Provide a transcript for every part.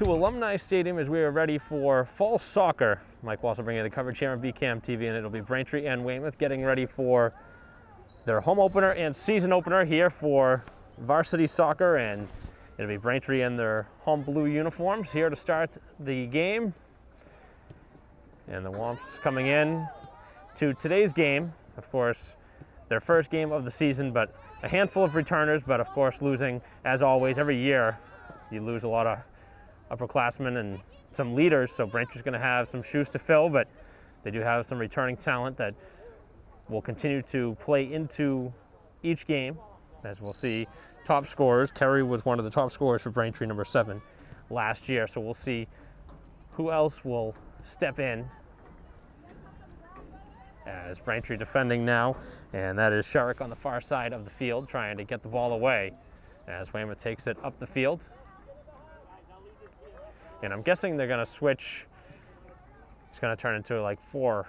to Alumni Stadium as we are ready for fall soccer. Mike Walsh will bring you the coverage here on BCAM TV, and it'll be Braintree and Weymouth getting ready for their home opener and season opener here for varsity soccer, and it'll be Braintree in their home blue uniforms here to start the game. And the Womps coming in to today's game, of course, their first game of the season, but a handful of returners, but of course losing, as always, every year you lose a lot of upperclassmen and some leaders, so Braintree's going to have some shoes to fill, but they do have some returning talent that will continue to play into each game, as we'll see top scorers. Kerry was one of the top scorers for Braintree, number 7, last year, so we'll see who else will step in as Braintree defending now, and that is Sherrick on the far side of the field trying to get the ball away as Weymouth takes it up the field. And I'm guessing they're going to switch. It's going to turn into like 4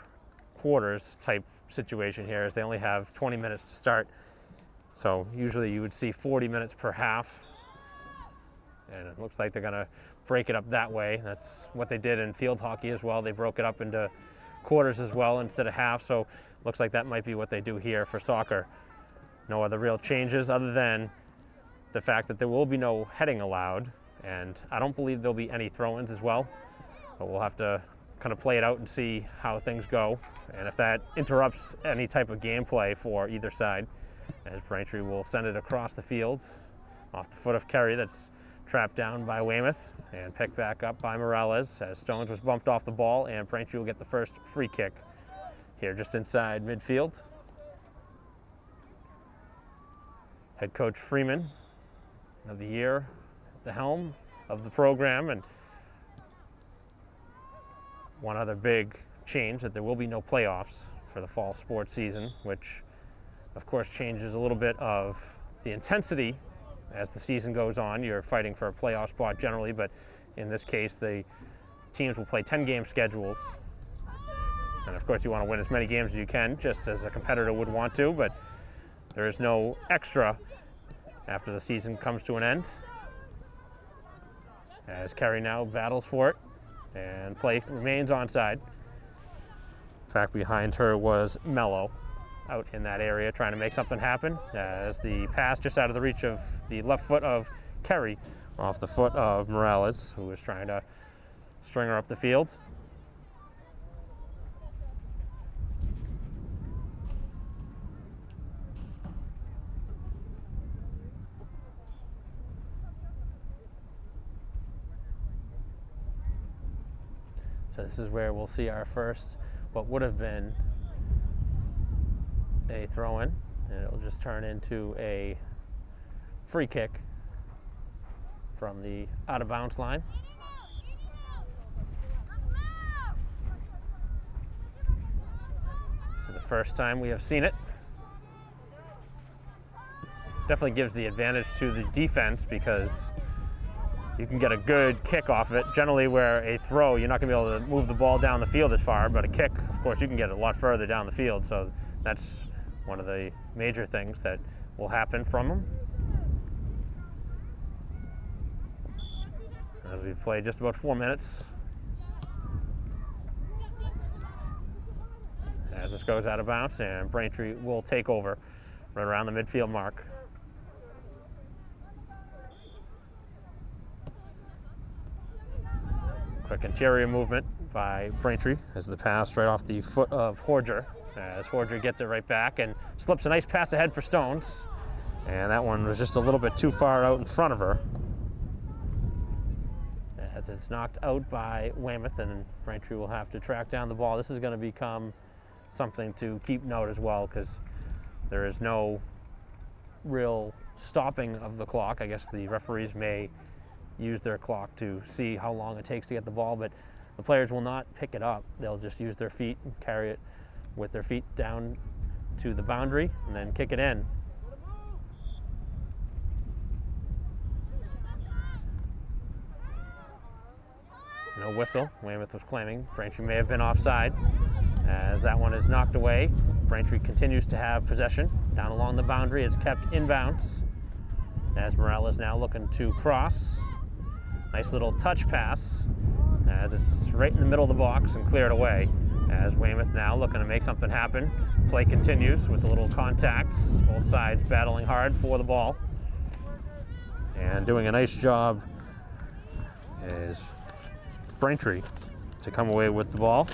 quarters type situation here, as they only have 20 minutes to start. So usually you would see 40 minutes per half. And it looks like they're going to break it up that way. That's what they did in field hockey as well. They broke it up into quarters as well instead of half. So looks like that might be what they do here for soccer. No other real changes other than the fact that there will be no heading allowed. And I don't believe there'll be any throw-ins as well, but we'll have to kind of play it out and see how things go, and if that interrupts any type of gameplay for either side, as Braintree will send it across the field off the foot of Kerry, that's trapped down by Weymouth and picked back up by Morales as Stones was bumped off the ball, and Braintree will get the first free kick here just inside midfield. Head coach Freeman of the year, the helm of the program, and one other big change, that there will be no playoffs for the fall sports season, which of course changes a little bit of the intensity as the season goes on. You're fighting for a playoff spot generally, but in this case the teams will play 10-game schedules, and of course you want to win as many games as you can, just as a competitor would want to, but there is no extra after the season comes to an end, as Kerry now battles for it, and play remains onside. In fact, behind her was Mello out in that area trying to make something happen, as the pass just out of the reach of the left foot of Kerry off the foot of Morales, who was trying to string her up the field. So this is where we'll see our first, what would have been a throw-in, and it'll just turn into a free kick from the out-of-bounds line. So the first time we have seen it. Definitely gives the advantage to the defense, because you can get a good kick off of it. Generally, where a throw, you're not going to be able to move the ball down the field as far, but a kick, of course, you can get a lot further down the field. So that's one of the major things that will happen from them. As we've played just about 4 minutes, as this goes out of bounds, and Braintree will take over right around the midfield mark. Quick interior movement by Braintree as the pass right off the foot of Horger, as Horger gets it right back and slips a nice pass ahead for Stones, and that one was just a little bit too far out in front of her, as it's knocked out by Weymouth, and Braintree will have to track down the ball. This is going to become something to keep note as well, because there is no real stopping of the clock. I guess the referees may use their clock to see how long it takes to get the ball, but the players will not pick it up. They'll just use their feet and carry it with their feet down to the boundary and then kick it in. No whistle. Weymouth was claiming Braintree may have been offside, as that one is knocked away. Braintree continues to have possession down along the boundary. It's kept inbounds, as Morales now looking to cross. Nice little touch pass as it's right in the middle of the box and cleared away. As Weymouth now looking to make something happen. Play continues with a little contacts. Both sides battling hard for the ball. And doing a nice job is Braintree to come away with the ball.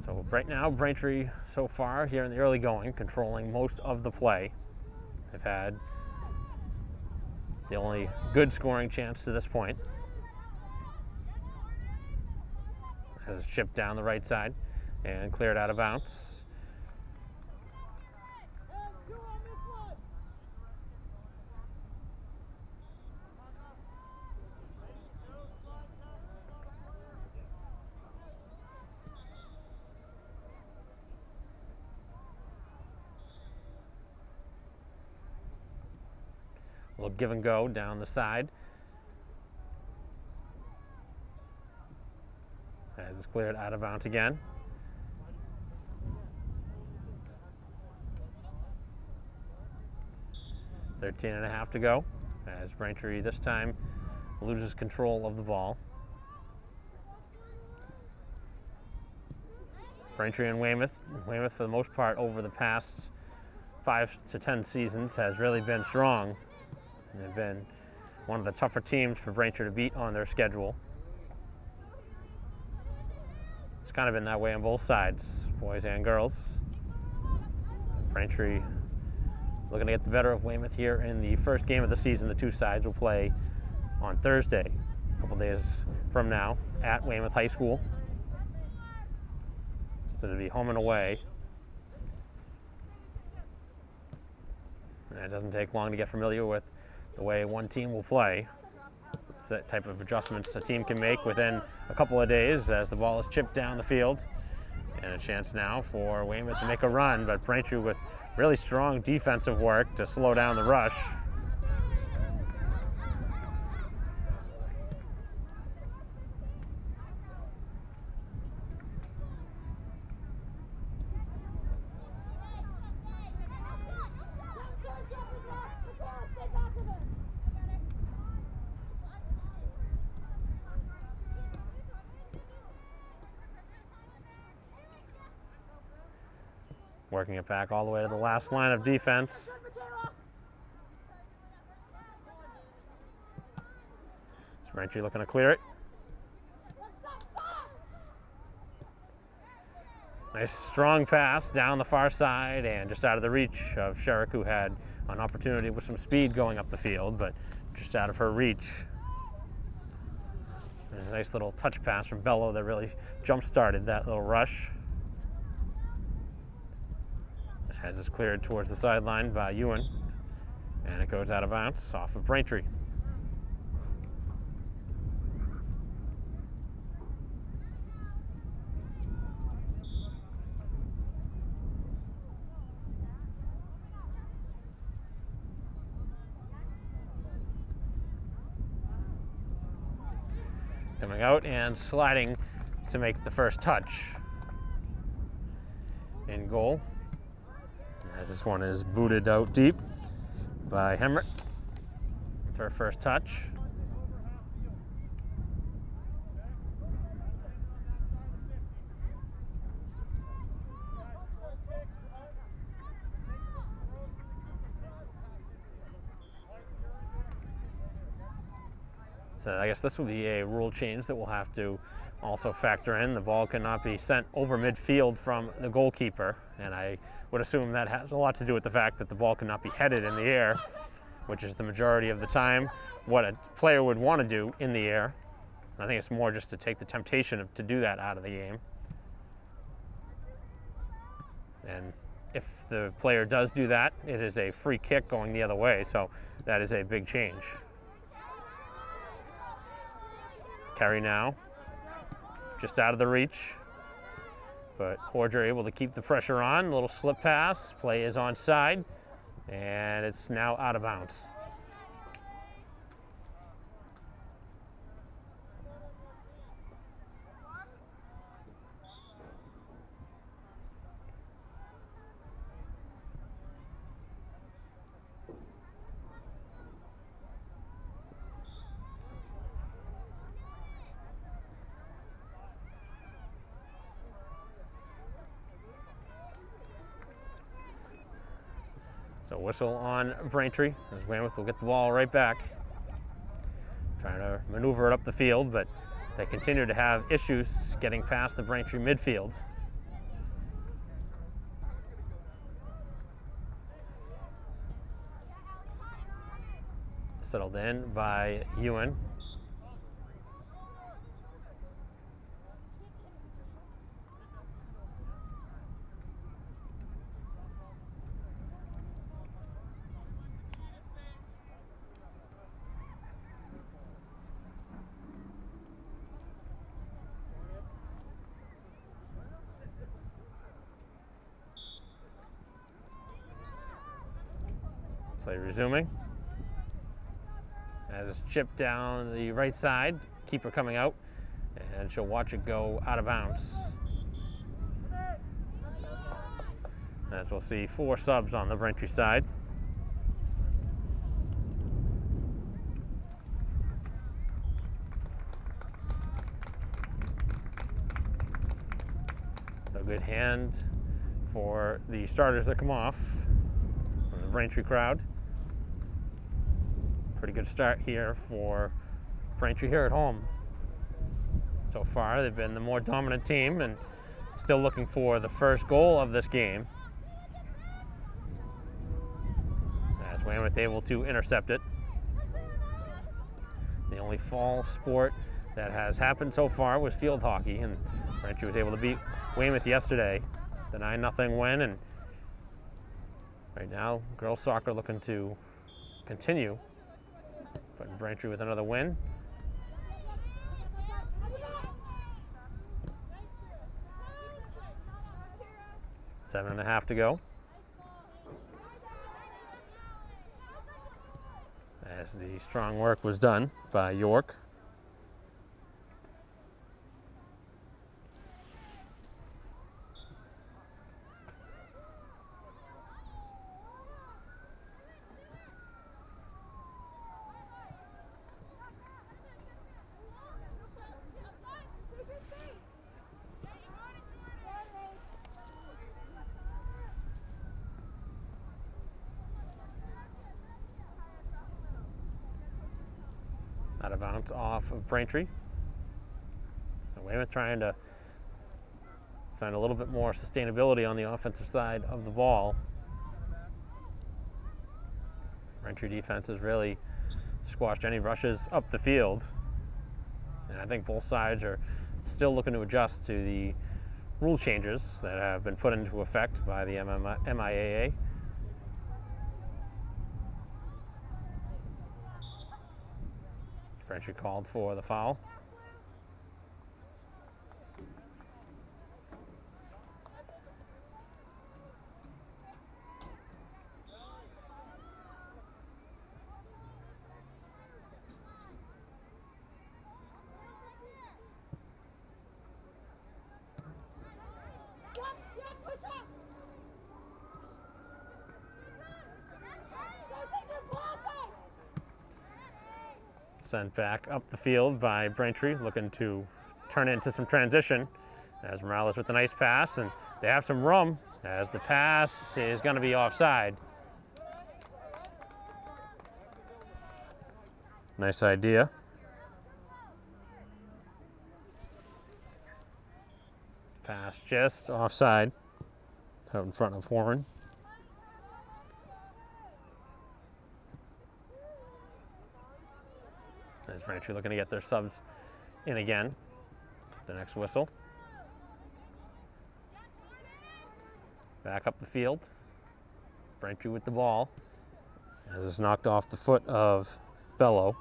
So right now, Braintree so far here in the early going, controlling most of the play. They've had the only good scoring chance to this point. Has a chip down the right side and cleared out of bounds. A little give and go down the side. As it's cleared out of bounds again. .13.5 to go as Braintree this time loses control of the ball. Braintree and Weymouth for the most part over the past 5 to 10 seasons has really been strong. They've been one of the tougher teams for Braintree to beat on their schedule. It's kind of been that way on both sides, boys and girls. Braintree looking to get the better of Weymouth here in the first game of the season. The two sides will play on Thursday, a couple days from now, at Weymouth High School. So it'll be home and away. And it doesn't take long to get familiar with the way one team will play. It's that type of adjustments a team can make within a couple of days as the ball is chipped down the field. And a chance now for Weymouth to make a run, but Braintree with really strong defensive work to slow down the rush. Working it back all the way to the last line of defense. Braintree looking to clear it. Nice strong pass down the far side and just out of the reach of Sherrick, who had an opportunity with some speed going up the field, but just out of her reach. There's a nice little touch pass from Bello that really jump-started that little rush. As it's cleared towards the sideline by Ewan, and it goes out of bounds off of Braintree. Coming out and sliding to make the first touch. In goal. As this one is booted out deep by Hemrick with her first touch. So I guess this will be a rule change that we'll have to also factor in. The ball cannot be sent over midfield from the goalkeeper, and I would assume that has a lot to do with the fact that the ball cannot be headed in the air, which is the majority of the time what a player would want to do in the air. I think it's more just to take the temptation to do that out of the game. And if the player does do that, it is a free kick going the other way, so that is a big change. Carry now, just out of the reach. But Horger able to keep the pressure on. A little slip pass. Play is onside, and it's now out of bounds. So whistle on Braintree as Weymouth will get the ball right back. Trying to maneuver it up the field, but they continue to have issues getting past the Braintree midfield. Settled in by Ewan. Play resuming. As it's chipped down the right side, keeper coming out, and she'll watch it go out of bounds. As we'll see 4 subs on the Braintree side. A good hand for the starters that come off from the Braintree crowd. Pretty good start here for Braintree here at home. So far, they've been the more dominant team and still looking for the first goal of this game. As Weymouth able to intercept it. The only fall sport that has happened so far was field hockey, and Braintree was able to beat Weymouth yesterday, the 9-0 win, and right now, girls soccer looking to continue. Putting Braintree with another win. Seven and a half to go. As the strong work was done by York. Out of bounds off of Braintree. And Weymouth trying to find a little bit more sustainability on the offensive side of the ball. Braintree defense has really squashed any rushes up the field. And I think both sides are still looking to adjust to the rule changes that have been put into effect by the MIAA. Braintree called for the foul. Sent back up the field by Braintree, looking to turn it into some transition as Morales with a nice pass, and they have some room as the pass is going to be offside. Nice idea. Pass just offside, out in front of Warren. As Braintree looking to get their subs in again. The next whistle. Back up the field. Braintree with the ball. As it's knocked off the foot of Bello.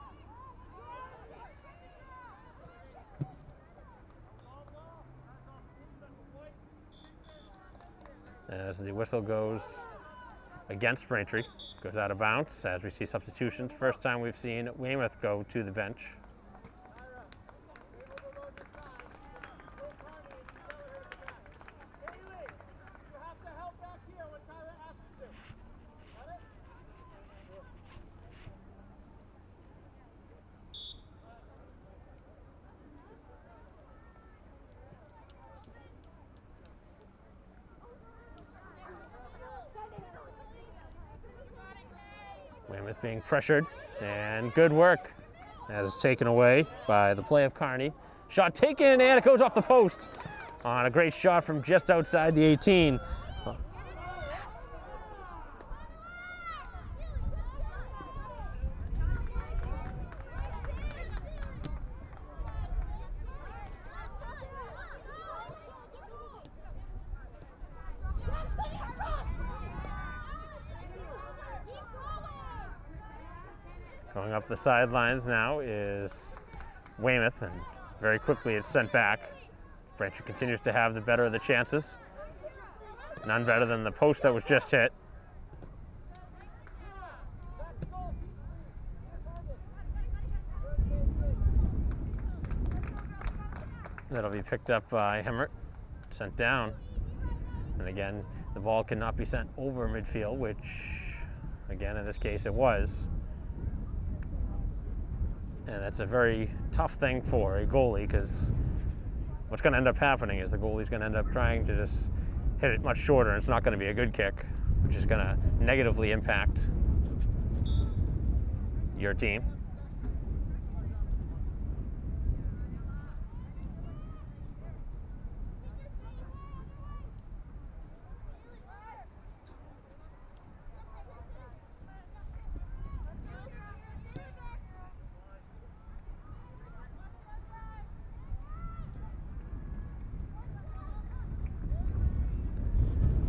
as the whistle goes against Braintree. Goes out of bounds as we see substitutions. First time we've seen Weymouth go to the bench. Weymouth being pressured, and good work as it's taken away by the play of Kearney. Shot taken, and it goes off the post on a great shot from just outside the 18. Going up the sidelines now is Weymouth, and very quickly it's sent back. Braintree continues to have the better of the chances. None better than the post that was just hit. That'll be picked up by Hemmert, sent down. And again, the ball cannot be sent over midfield, which, again, in this case, it was. And that's a very tough thing for a goalie, because what's going to end up happening is the goalie's going to end up trying to just hit it much shorter, and it's not going to be a good kick, which is going to negatively impact your team.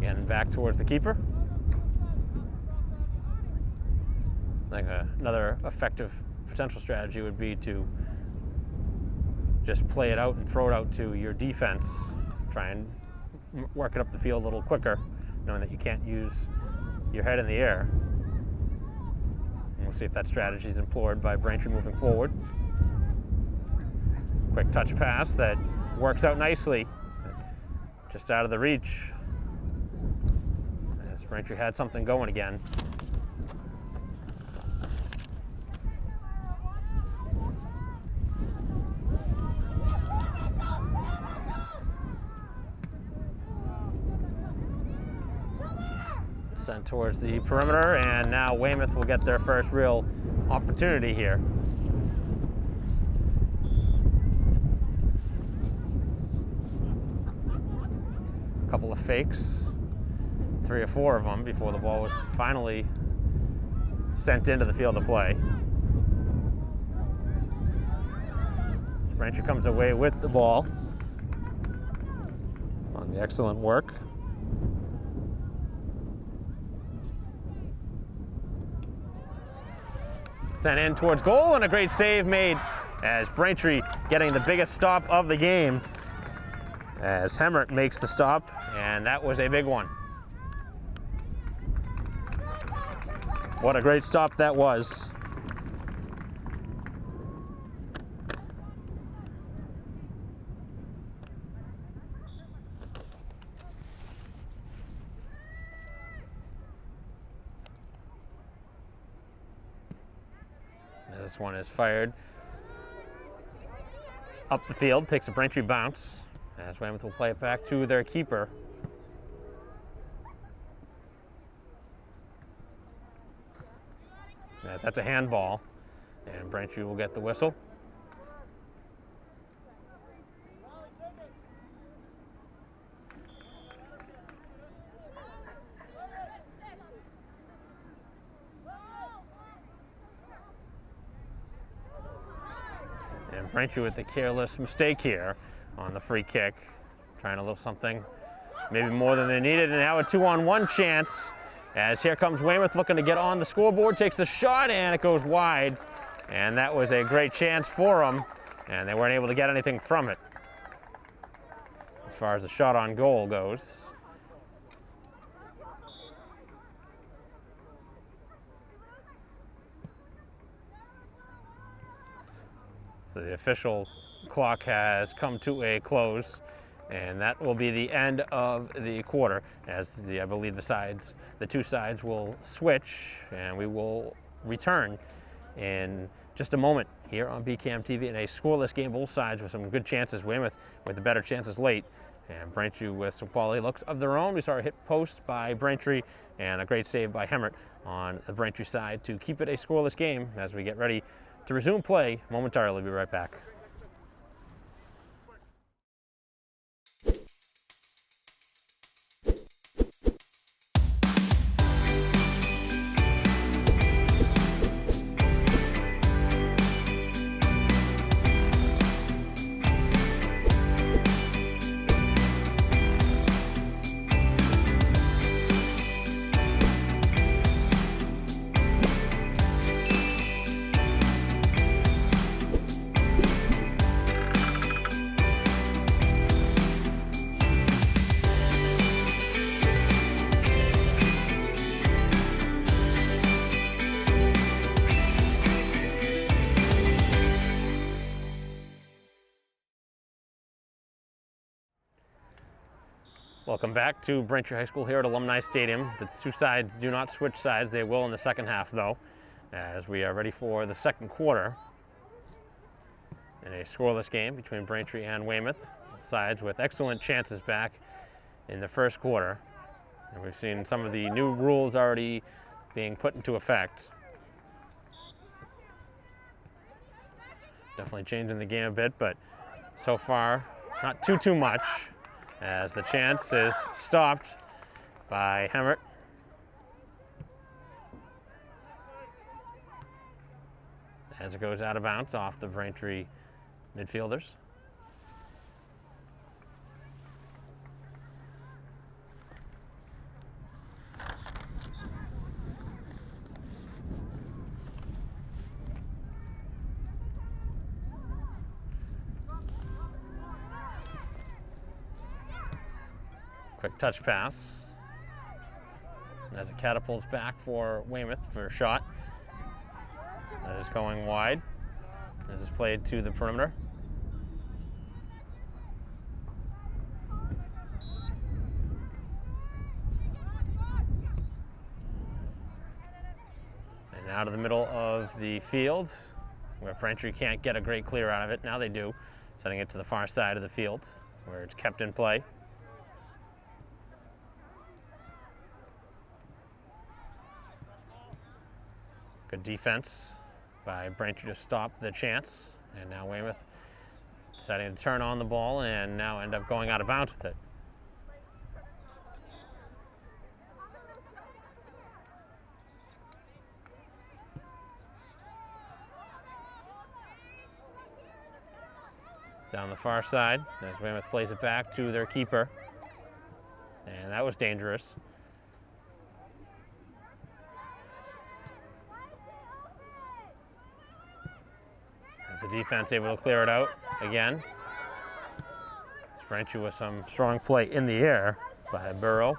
And back towards the keeper. Like another effective potential strategy would be to just play it out and throw it out to your defense. Try and work it up the field a little quicker, knowing that you can't use your head in the air. And we'll see if that strategy is employed by Braintree moving forward. Quick touch pass that works out nicely, just out of the reach. Braintree had something going again. Sent towards the perimeter, and now Weymouth will get their first real opportunity here. A couple of fakes. 3 or 4 of them before the ball was finally sent into the field of play. Braintree comes away with the ball on the excellent work. Sent in towards goal, and a great save made as Braintree getting the biggest stop of the game as Hemmert makes the stop, and that was a big one. What a great stop that was. This one is fired up the field, takes a Braintree bounce, as Weymouth will play it back to their keeper. As that's a handball, and Braintree will get the whistle. And Braintree with a careless mistake here on the free kick, trying a little something, maybe more than they needed, and now a 2-on-1 chance. As here comes Weymouth looking to get on the scoreboard, takes the shot, and it goes wide. And that was a great chance for them, and they weren't able to get anything from it. As far as the shot on goal goes. So the official clock has come to a close, and that will be the end of the quarter, as I believe the two sides will switch, and we will return in just a moment here on BCAM TV in a scoreless game, both sides with some good chances. Weymouth with the better chances late, and Braintree with some quality looks of their own. We saw a hit post by Braintree and a great save by Hemmert on the Braintree side to keep it a scoreless game as we get ready to resume play momentarily. We'll be right back. Welcome back to Braintree High School here at Alumni Stadium. The two sides do not switch sides. They will in the second half, though, as we are ready for the second quarter in a scoreless game between Braintree and Weymouth. Both sides with excellent chances back in the first quarter. And we've seen some of the new rules already being put into effect. Definitely changing the game a bit, but so far not too much, as the chance is stopped by Hemmert. As it goes out of bounds off the Braintree midfielders. Quick touch pass as it catapults back for Weymouth for a shot. That is going wide. This is played to the perimeter. And now to the middle of the field, where Braintree can't get a great clear out of it. Now they do, sending it to the far side of the field, where it's kept in play. Good defense by Braintree to stop the chance. And now Weymouth deciding to turn on the ball and now end up going out of bounds with it. Down the far side as Weymouth plays it back to their keeper. And that was dangerous. The defense able to clear it out again. Braintree with some strong play in the air by Burrow.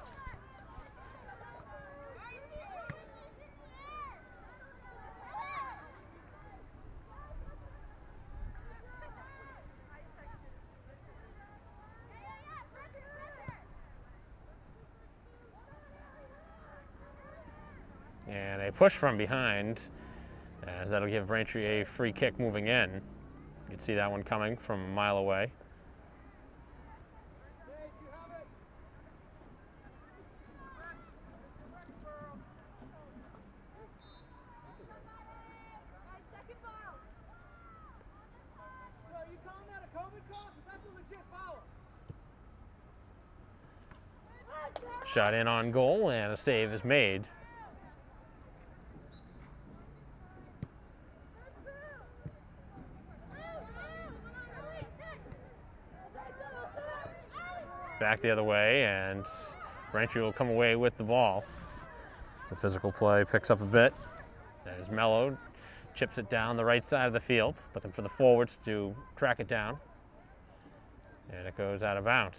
And a push from behind, as that'll give Braintree a free kick moving in. You can see that one coming from a mile away. Shot in on goal, and a save is made. Back the other way, and Braintree will come away with the ball. The physical play picks up a bit. There's Mello, chips it down the right side of the field, looking for the forwards to track it down. And it goes out of bounds.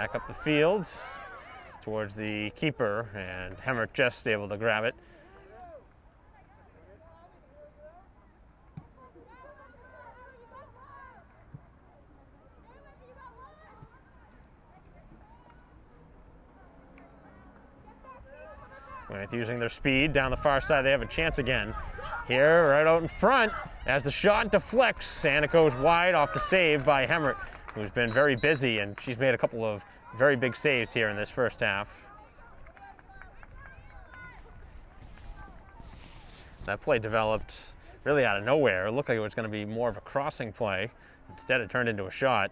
back up the field towards the keeper, and Hemmert just able to grab it. Weymouth using their speed down the far side. They have a chance again. Here, right out in front, as the shot deflects, and it goes wide off the save by Hemmert, who's been very busy, and she's made a couple of very big saves here in this first half. That play developed really out of nowhere. It looked like it was going to be more of a crossing play. Instead, it turned into a shot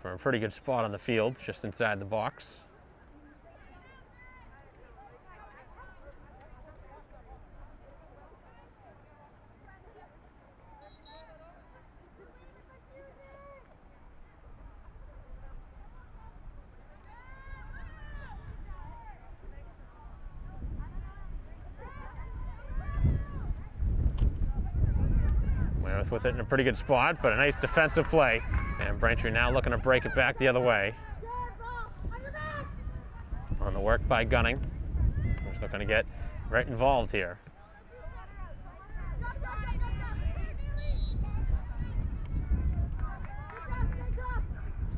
from a pretty good spot on the field, just inside the box. Weymouth with it in a pretty good spot, but a nice defensive play. And Braintree now looking to break it back the other way. On the work by Gunning, who's looking to get right involved here.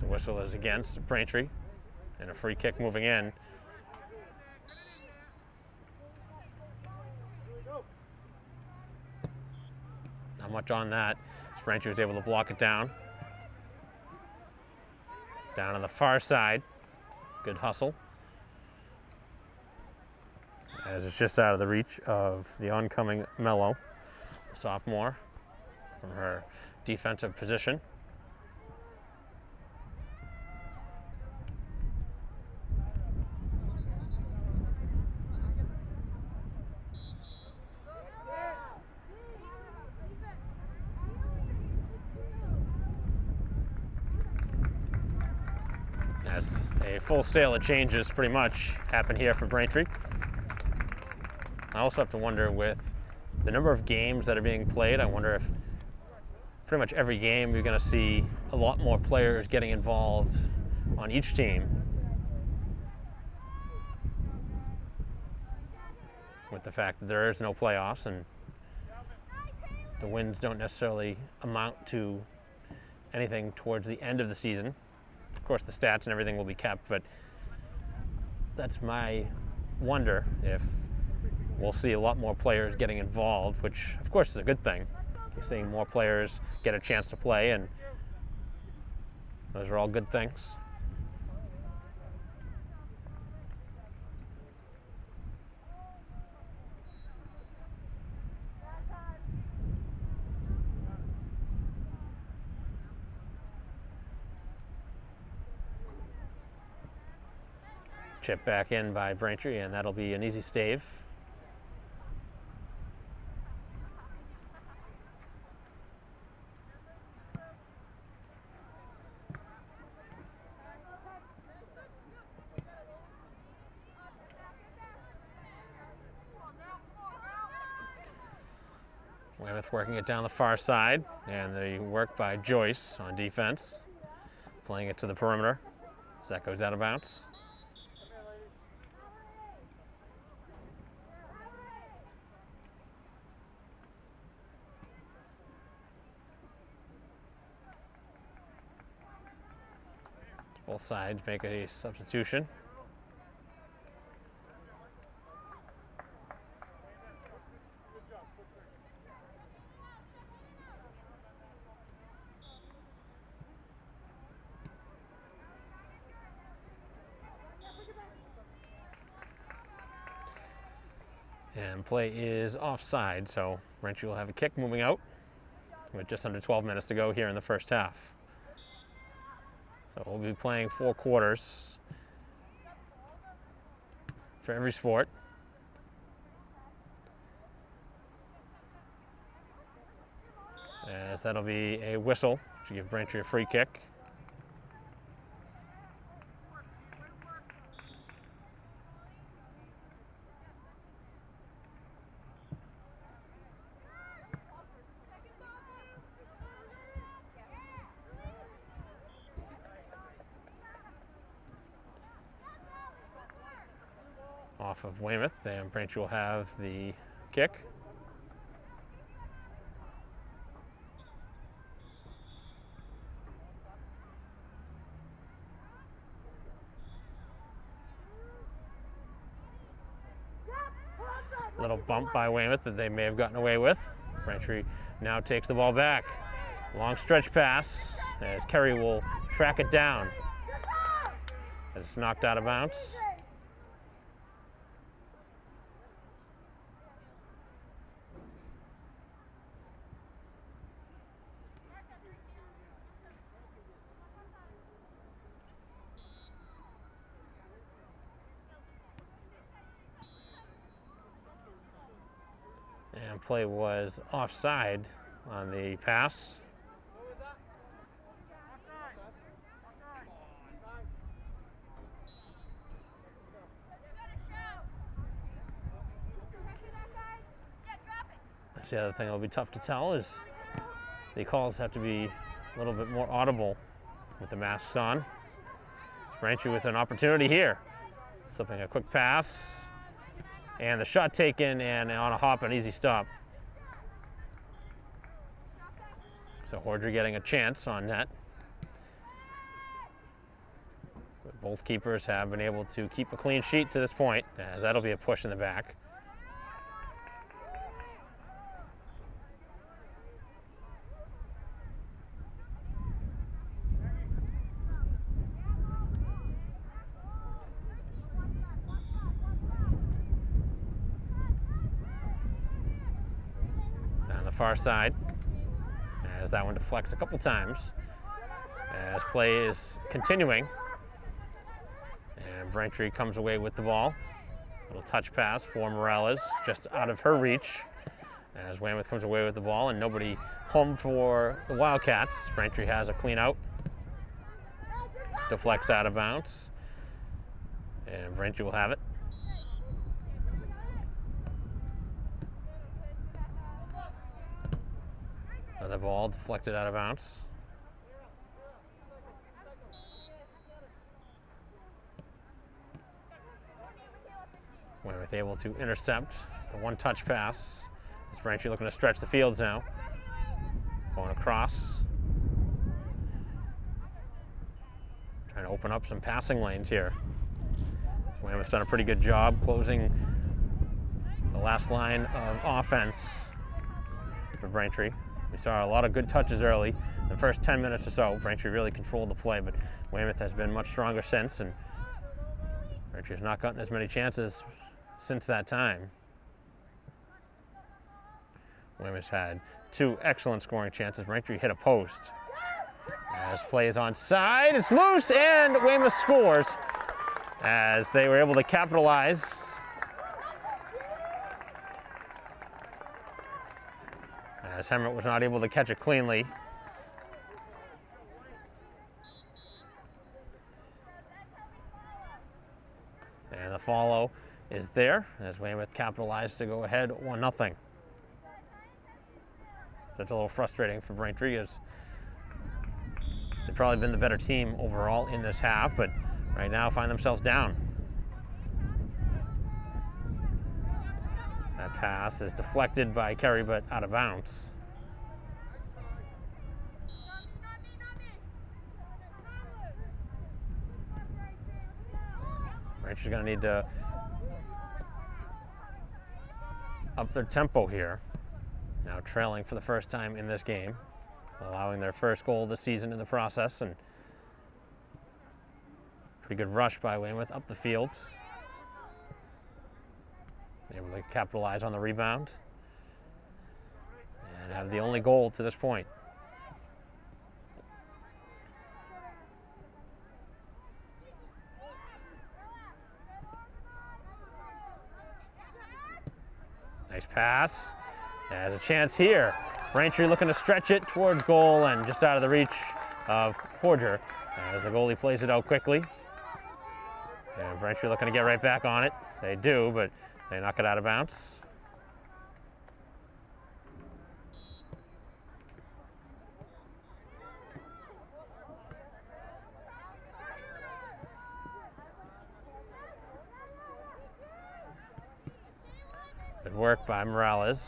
The whistle is against Braintree, and a free kick moving in. Not much on that. Braintree was able to block it down. Down on the far side. Good hustle. As it's just out of the reach of the oncoming Mello, sophomore, from her defensive position. As a full sale of changes pretty much happened here for Braintree. I also have to wonder, with the number of games that are being played, I wonder if pretty much every game you're going to see a lot more players getting involved on each team, with the fact that there is no playoffs and the wins don't necessarily amount to anything towards the end of the season. Of course, the stats and everything will be kept, but that's my wonder, if we'll see a lot more players getting involved, which of course is a good thing. You're seeing more players get a chance to play, and those are all good things. Chip back in by Braintree, and that'll be an easy stave. Weymouth working it down the far side, and the work by Joyce on defense, playing it to the perimeter as that goes out of bounds. Both sides make a substitution. And play is offside, so Braintree will have a kick moving out with just under 12 minutes to go here in the first half. So we'll be playing 4 quarters for every sport. As that'll be a whistle to give Braintree a free kick. off of Weymouth, and Braintree will have the kick. Little bump by Weymouth that they may have gotten away with. Braintree now takes the ball back. Long stretch pass as Kerry will track it down. As it's knocked out of bounds. And play was offside on the pass. That's the other thing that'll be tough to tell is the calls have to be a little bit more audible with the masks on. Braintree with an opportunity here. Slipping a quick pass. And the shot taken, and on a hop, an easy stop. So Hordry getting a chance on net. But both keepers have been able to keep a clean sheet to this point, as that'll be a push in the back. Far side, as that one deflects a couple times, as play is continuing, and Braintree comes away with the ball. Little touch pass for Morales, just out of her reach, as Weymouth comes away with the ball, and nobody home for the Wildcats. Braintree has a clean out, deflects out of bounds, and Braintree will have it. Another ball deflected out of bounds. Weymouth able to intercept the one-touch pass. As Braintree looking to stretch the fields now. Going across. Trying to open up some passing lanes here. Weymouth's done a pretty good job closing the last line of offense for Braintree. We saw a lot of good touches early. The first 10 minutes or so, Braintree really controlled the play, but Weymouth has been much stronger since, and Braintree has not gotten as many chances since that time. Weymouth had two excellent scoring chances. Braintree hit a post. As play is onside, it's loose, and Weymouth scores as they were able to capitalize. As Hemmert was not able to catch it cleanly. And the follow is there as Weymouth capitalized to go ahead 1-0. That's a little frustrating for Braintree as they've probably been the better team overall in this half, but right now find themselves down. That pass is deflected by Kerry, but out of bounds. Braintree's going to need to up their tempo here. Now trailing for the first time in this game, allowing their first goal of the season in the process, and pretty good rush by Weymouth up the field. Able to capitalize on the rebound and have the only goal to this point. Nice pass. Has a chance here. Braintree looking to stretch it towards goal and just out of the reach of Hordry as the goalie plays it out quickly. And Braintree looking to get right back on it. They do, but they knock it out of bounds. work by Morales.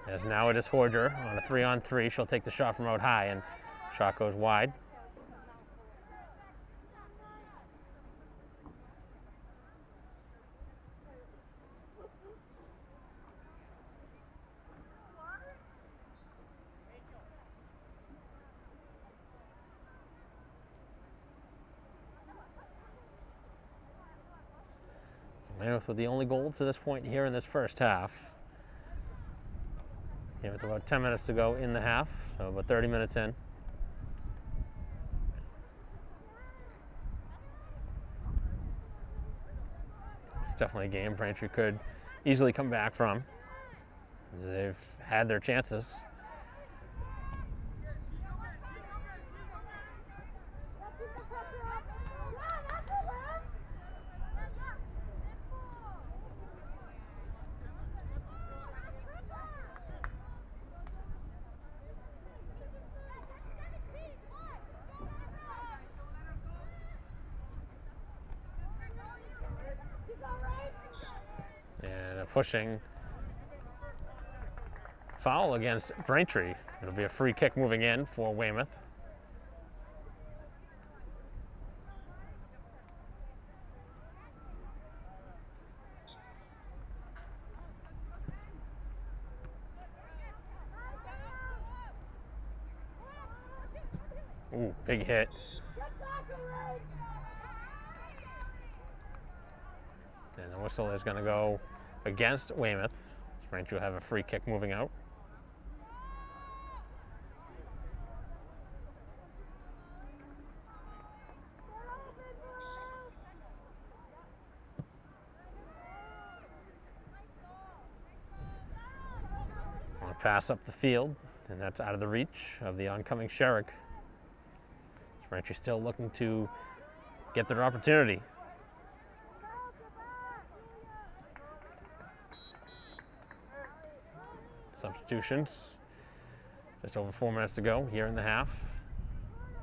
As now it is Horger on a 3-on-3. She'll take the shot from out high, and shot goes wide. Weymouth with the only goal to this point here in this first half. Here with about 10 minutes to go in the half, so about 30 minutes in. It's definitely a game Braintree could easily come back from. They've had their chances. And a pushing foul against Braintree. It'll be a free kick moving in for Weymouth. Ooh, big hit. And the whistle is going to go against Weymouth. Braintree will have a free kick moving out. On a pass up the field, and that's out of the reach of the oncoming Sherrick. Braintree still looking to get their opportunity. Substitutions. Just over 4 minutes to go here in the half.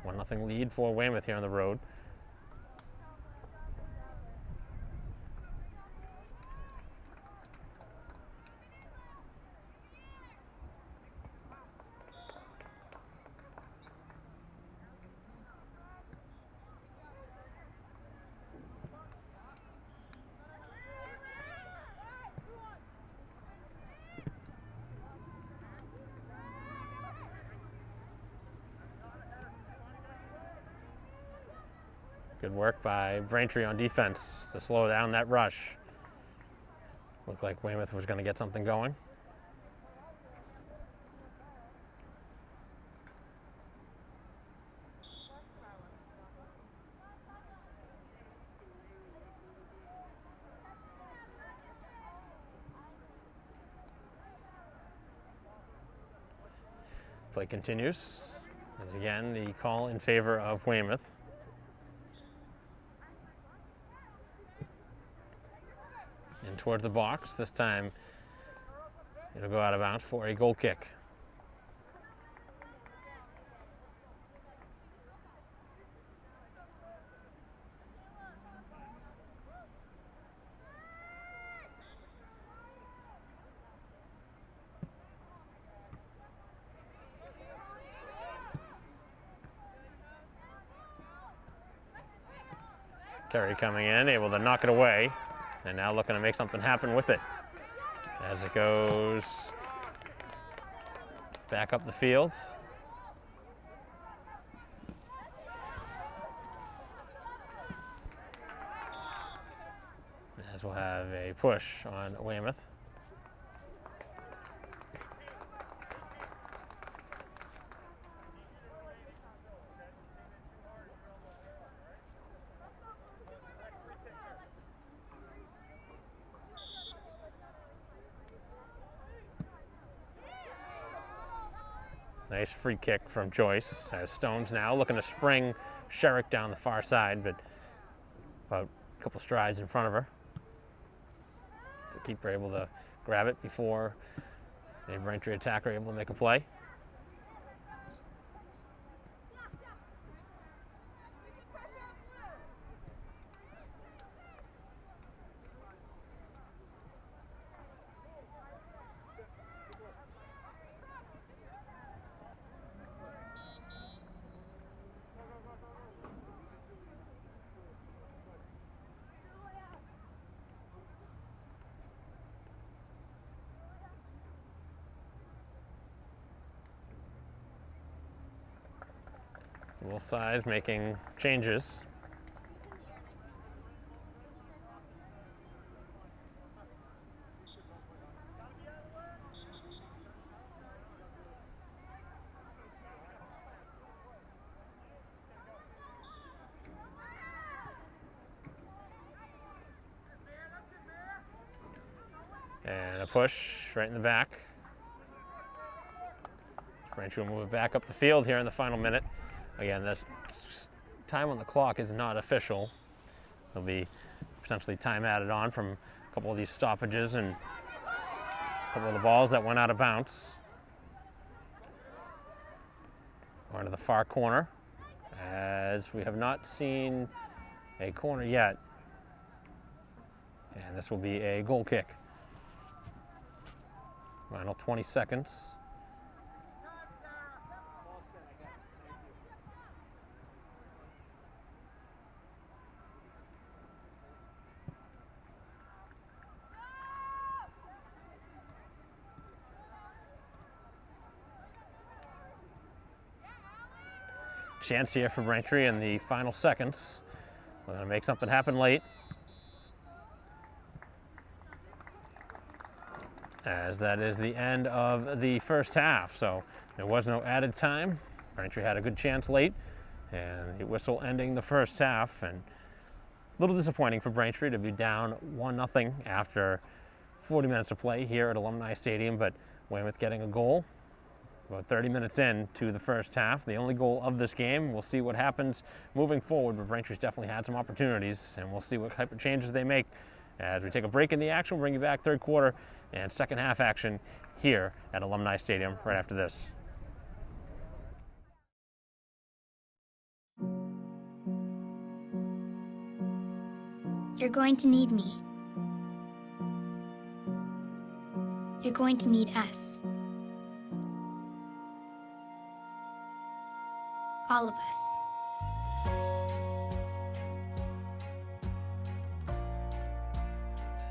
1-0 lead for Weymouth here on the road. Good work by Braintree on defense to slow down that rush. Looked like Weymouth was going to get something going. Play continues. As again, the call in favor of Weymouth. In towards the box. This time it'll go out of bounds for a goal kick. Terry coming in, able to knock it away. And now looking to make something happen with it. As it goes back up the field. As we'll have a push on Weymouth. Nice free kick from Joyce. As Stones now looking to spring Sherrick down the far side, but about a couple strides in front of her. The keeper able to grab it before a Braintree attacker able to make a play. Both sides making changes. And a push right in the back. Braintree will move it back up the field here in the final minute. Again, this time on the clock is not official. There'll be potentially time added on from a couple of these stoppages and a couple of the balls that went out of bounds. We're into the far corner, as we have not seen a corner yet. And this will be a goal kick. Final 20 seconds. Chance here for Braintree in the final seconds. We're going to make something happen late, as that is the end of the first half. So there was no added time. Braintree had a good chance late, and the whistle ending the first half. And a little disappointing for Braintree to be down 1-0 after 40 minutes of play here at Alumni Stadium, but Weymouth getting a goal about 30 minutes into the first half. The only goal of this game. We'll see what happens moving forward, but Braintree's definitely had some opportunities, and we'll see what type of changes they make. As we take a break in the action, we'll bring you back third quarter and second half action here at Alumni Stadium right after this. You're going to need me. You're going to need us. All of us.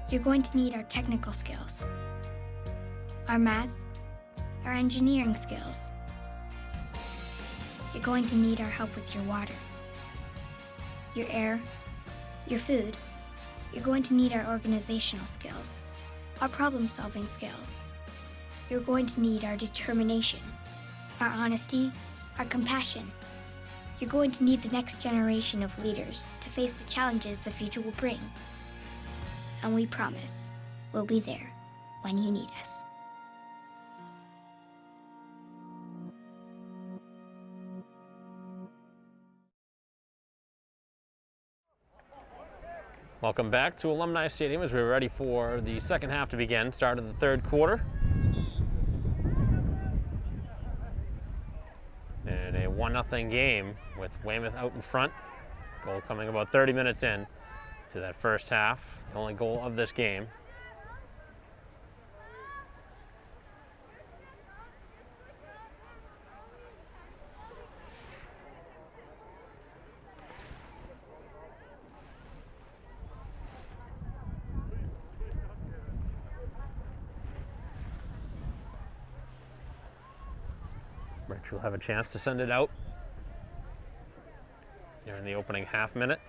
You're going to need our technical skills, our math, our engineering skills. You're going to need our help with your water, your air, your food. You're going to need our organizational skills, our problem-solving skills. You're going to need our determination, our honesty, our compassion. You're going to need the next generation of leaders to face the challenges the future will bring. And we promise we'll be there when you need us. Welcome back to Alumni Stadium as we're ready for the second half to begin. Start of the third quarter. And a 1-0 game with Weymouth out in front. Goal coming about 30 minutes in to that first half. The only goal of this game. Braintree will have a chance to send it out here in the opening half minute.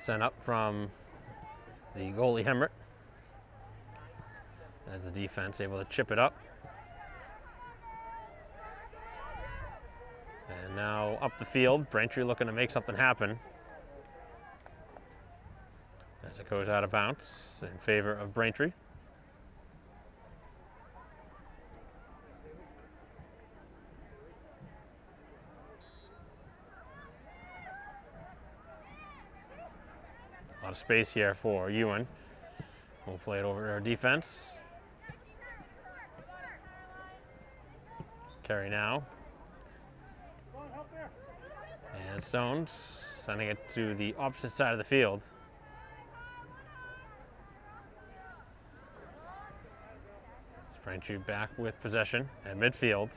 Sent up from the goalie Hemrick, as the defense able to chip it up. And now up the field, Braintree looking to make something happen as it goes out of bounds in favor of Braintree. A lot of space here for Ewan. We'll play it over to our defense. Carry now. And Stones sending it to the opposite side of the field. Braintree back with possession at midfield.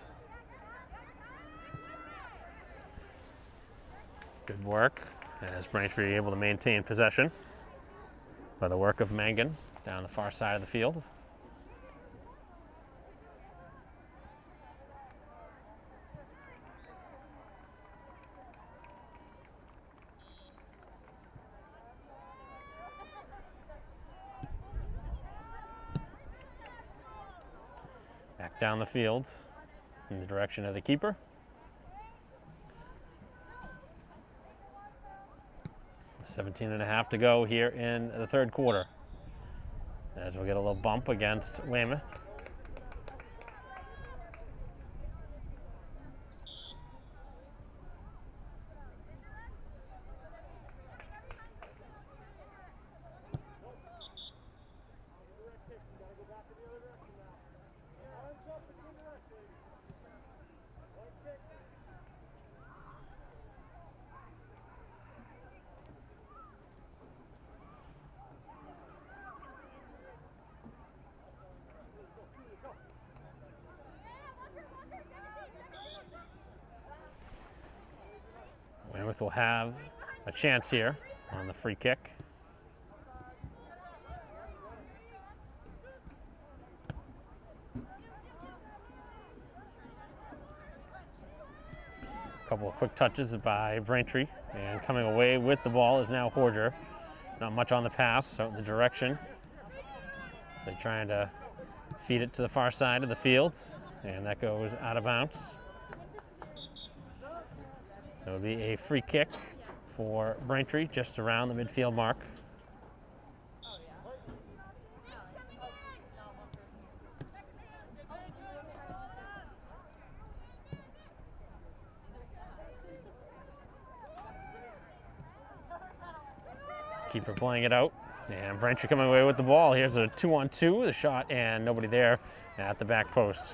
Good work as Braintree able to maintain possession by the work of Mangan down the far side of the field. Back down the field in the direction of the keeper. 17.5 to go here in the third quarter, as we'll get a little bump against Weymouth. Weymouth will have a chance here on the free kick. A couple of quick touches by Braintree, and coming away with the ball is now Horger. Not much on the pass, out in the direction. They're trying to feed it to the far side of the field, and that goes out of bounds. It'll be a free kick for Braintree just around the midfield mark. Keeper playing it out, and Braintree coming away with the ball. Here's a 2-on-2, the shot, and nobody there at the back post.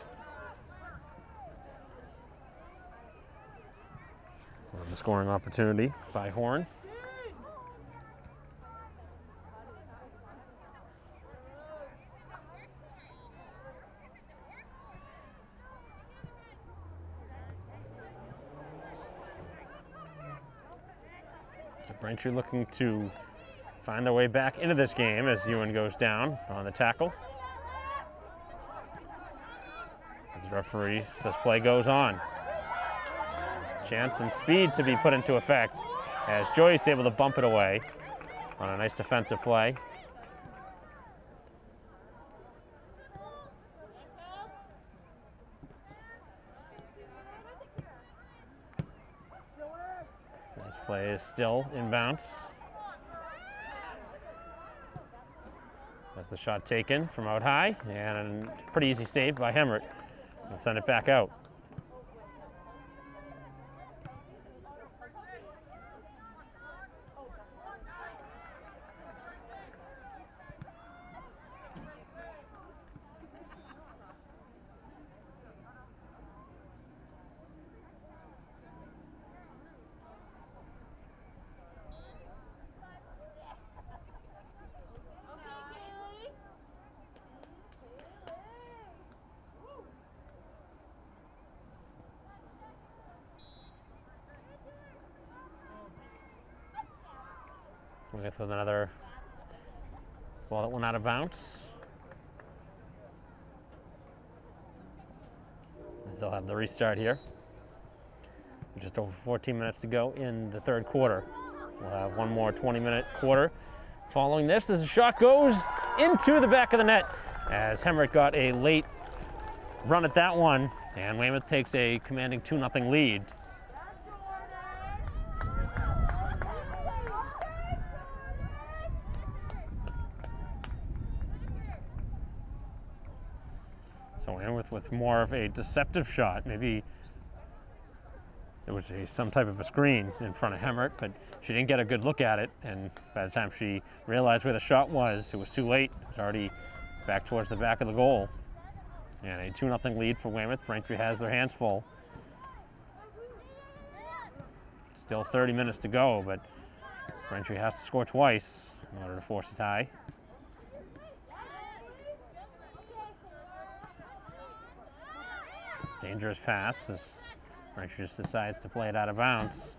The scoring opportunity by Horn. So Braintree looking to find their way back into this game as Ewan goes down on the tackle. As the referee says play goes on. Chance and speed to be put into effect as Joyce able to bump it away on a nice defensive play. This play is still in bounce. That's the shot taken from out high, and a pretty easy save by Hemrick. We'll send it back out. With another ball that went out of bounds. They'll have the restart here. Just over 14 minutes to go in the third quarter. We'll have one more 20-minute quarter following this as the shot goes into the back of the net as Hemrick got a late run at that one, and Weymouth takes a commanding 2-0 lead. So Weymouth with more of a deceptive shot. Maybe it was some type of a screen in front of Hemrick, but she didn't get a good look at it, and by the time she realized where the shot was, it was too late. It was already back towards the back of the goal. And a 2-0 lead for Weymouth. Braintree has their hands full. Still 30 minutes to go, but Braintree has to score twice in order to force a tie. Dangerous pass as Braintree just decides to play it out of bounds.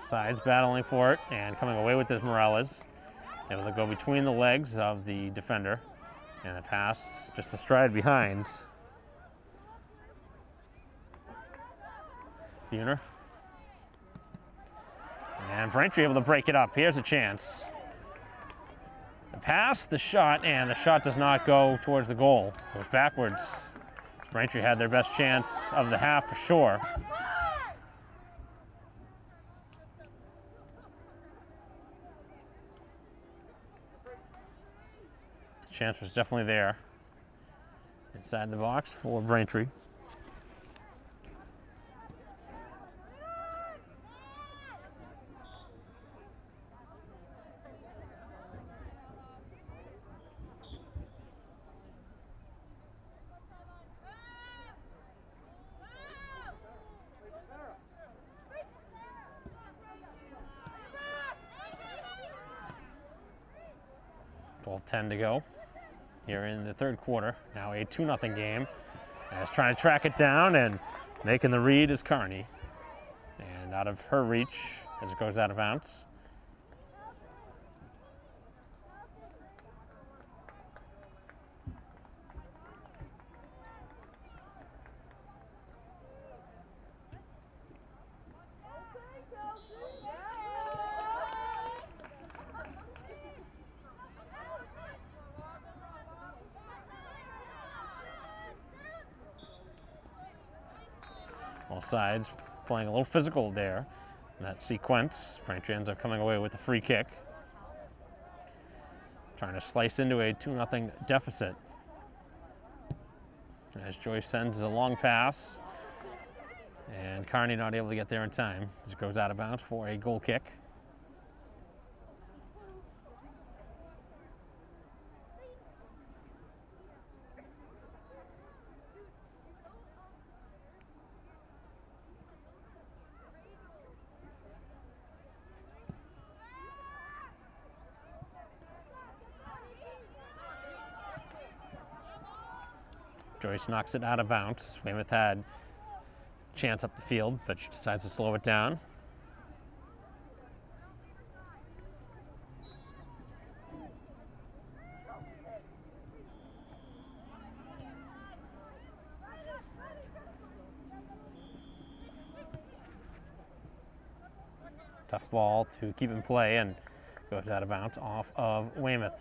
Both sides battling for it and coming away with this Morales. Able to go between the legs of the defender. And the pass just a stride behind. Buhner. And Braintree able to break it up. Here's a chance. The pass, the shot, and the shot does not go towards the goal. It goes backwards. Braintree had their best chance of the half for sure. The chance was definitely there. Inside the box for Braintree. .10 to go here in the third quarter. Now a 2-0 game. As trying to track it down and making the read is Kearney. And out of her reach as it goes out of bounds. Both sides playing a little physical there in that sequence. Braintree ends up coming away with a free kick. Trying to slice into a 2-0 deficit. As Joyce sends a long pass. And Kearney not able to get there in time as it goes out of bounds for a goal kick. Joyce knocks it out of bounds. Weymouth had a chance up the field, but she decides to slow it down. Tough ball to keep in play and goes out of bounds off of Weymouth.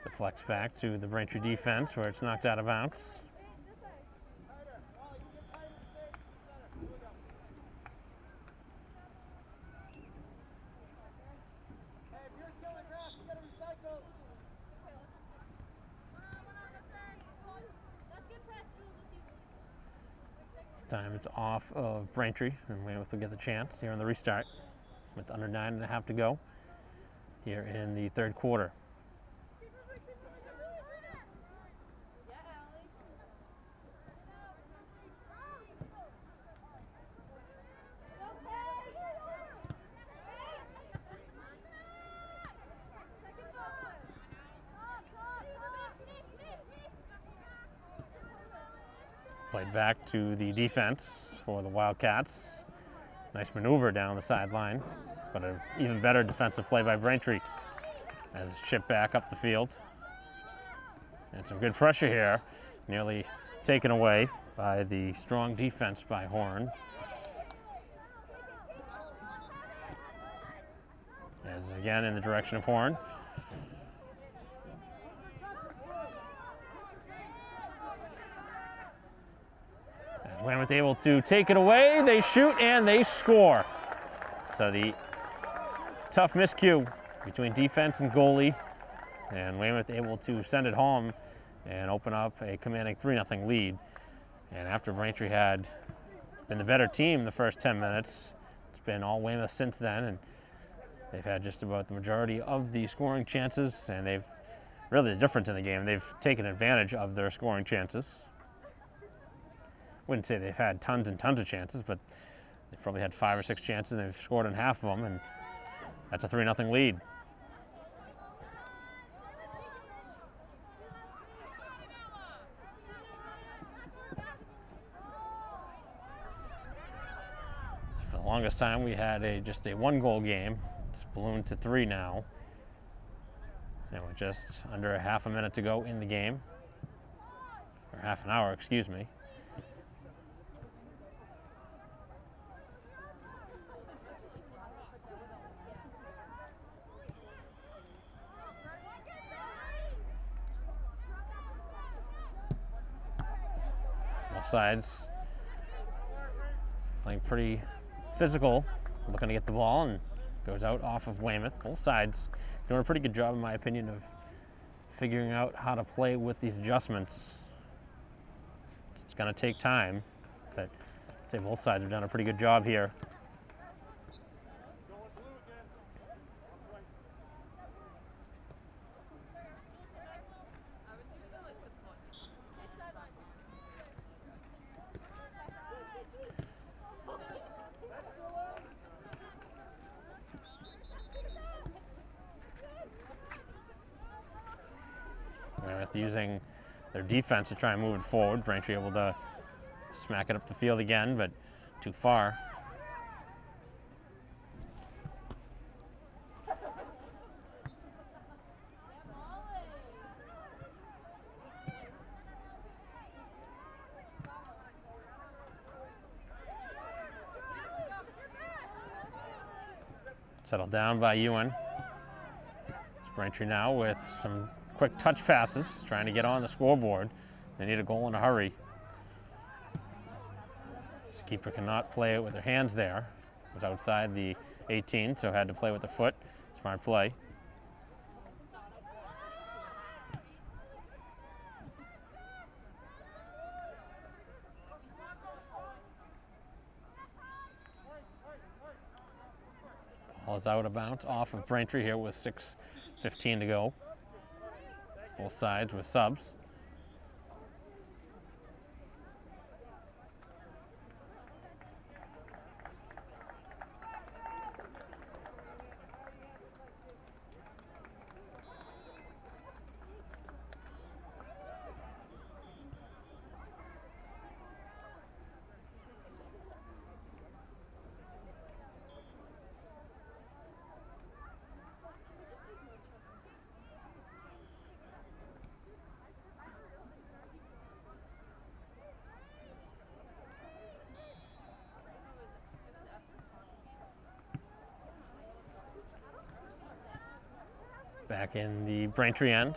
Deflects back to the Braintree defense where it's knocked out of bounds. This time it's off of Braintree, and Weymouth will get the chance here on the restart with under 9.5 to go here in the third quarter. Played back to the defense for the Wildcats. Nice maneuver down the sideline, but an even better defensive play by Braintree as it's chipped back up the field. And some good pressure here, nearly taken away by the strong defense by Horn. As again in the direction of Horn. Weymouth able to take it away, they shoot and they score. So the tough miscue between defense and goalie, and Weymouth able to send it home and open up a commanding 3-0 lead. And after Braintree had been the better team the first 10 minutes, it's been all Weymouth since then, and they've had just about the majority of the scoring chances, and they've really the difference in the game. They've taken advantage of their scoring chances. Wouldn't say they've had tons and tons of chances, but they've probably had 5 or 6 chances, and they've scored on half of them, and that's a 3-0 lead. For the longest time, we had just a 1-goal game. It's ballooned to 3 now. And we're just under a half a minute to go in the game. Or half an hour, excuse me. Both sides playing pretty physical, looking to get the ball, and goes out off of Weymouth. Both sides doing a pretty good job, in my opinion, of figuring out how to play with these adjustments. It's going to take time, but I'd say both sides have done a pretty good job here. Weymouth using their defense to try and move it forward. Braintree able to smack it up the field again, but too far. Settled down by Ewan. It's Braintree now with some quick touch passes, trying to get on the scoreboard. They need a goal in a hurry. This keeper cannot play it with their hands there. It was outside the 18, so had to play with the foot. Smart play. Ball is out of bounds off of Braintree here with 6:15 to go. Both sides with subs. Back in the Braintree end.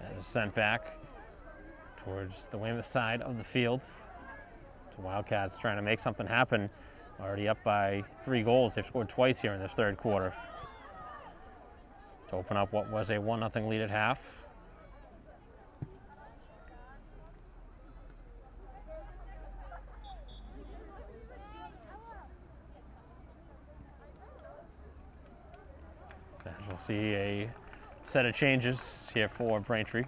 As sent back towards the Weymouth side of the field. The Wildcats trying to make something happen. Already up by 3 goals. They've scored twice here in this third quarter to open up what was a 1-0 lead at half. As we'll see a set of changes here for Braintree.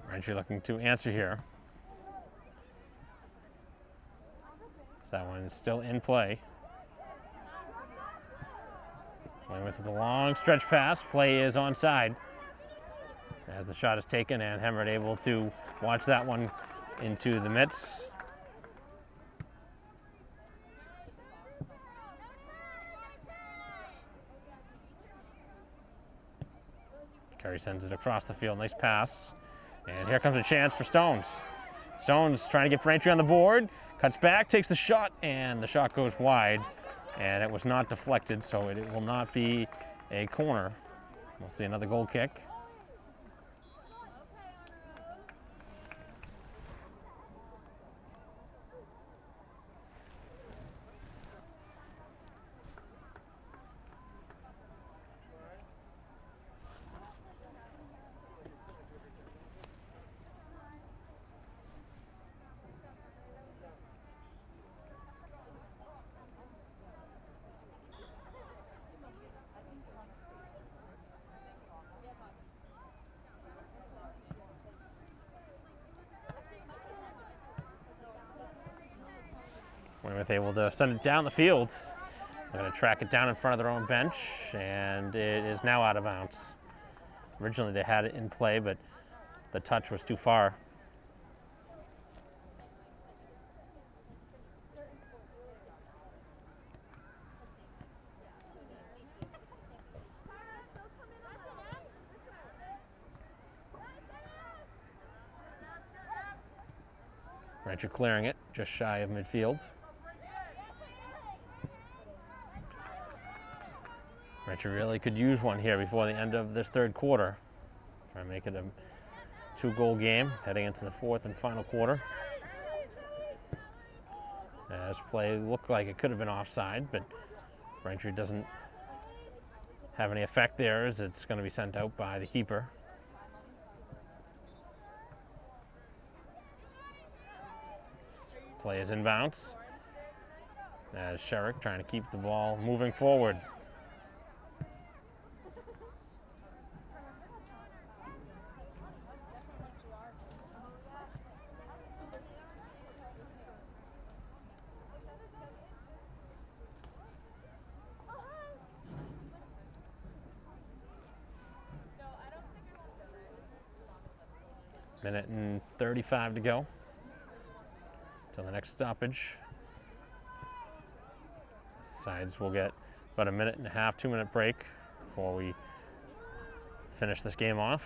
Braintree looking to answer here. That one is still in play. Weymouth with a long stretch pass. Play is onside as the shot is taken, and Hemmerd able to watch that one into the mitts. Curry sends it across the field. Nice pass. And here comes a chance for Stones. Stones trying to get Braintree on the board. Cuts back, takes the shot, and the shot goes wide. and it was not deflected, so it will not be a corner. We'll see another goal kick. Weymouth able to send it down the field. They're going to track it down in front of their own bench, and it is now out of bounds. Originally they had it in play, but the touch was too far. Braintree clearing it just shy of midfield. Braintree really could use one here before the end of this third quarter. Try to make it a 2-goal game heading into the fourth and final quarter. As play looked like it could have been offside, but Braintree doesn't have any effect there as it's going to be sent out by the keeper. Play is inbounds as Sherrick trying to keep the ball moving forward. Minute and 35 to go till the next stoppage. Sides will get about a minute and a half, 2-minute break before we finish this game off.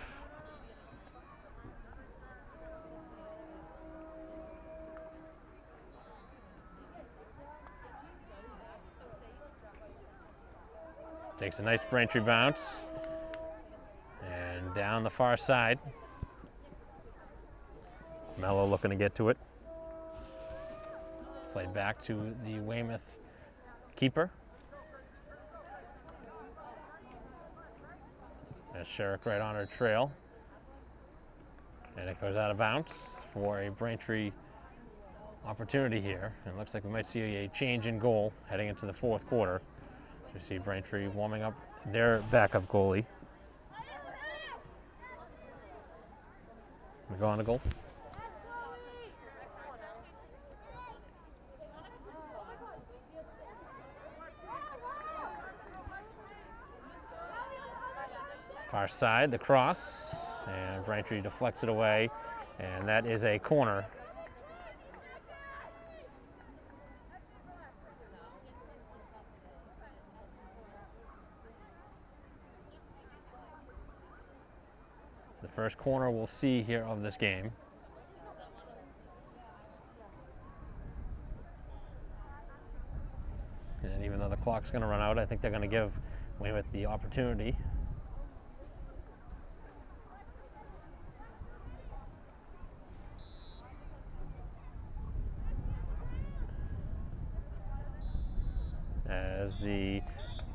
Takes a nice Braintree bounce and down the far side. Mello looking to get to it. Played back to the Weymouth keeper. As Sherrick right on her trail. And it goes out of bounds for a Braintree opportunity here. And it looks like we might see a change in goal heading into the fourth quarter. You see Braintree warming up their backup goalie. McGonigal. Far side, the cross, and Braintree deflects it away, and that is a corner. It's the first corner we'll see here of this game. And even though the clock's going to run out, I think they're going to give Weymouth the opportunity. As the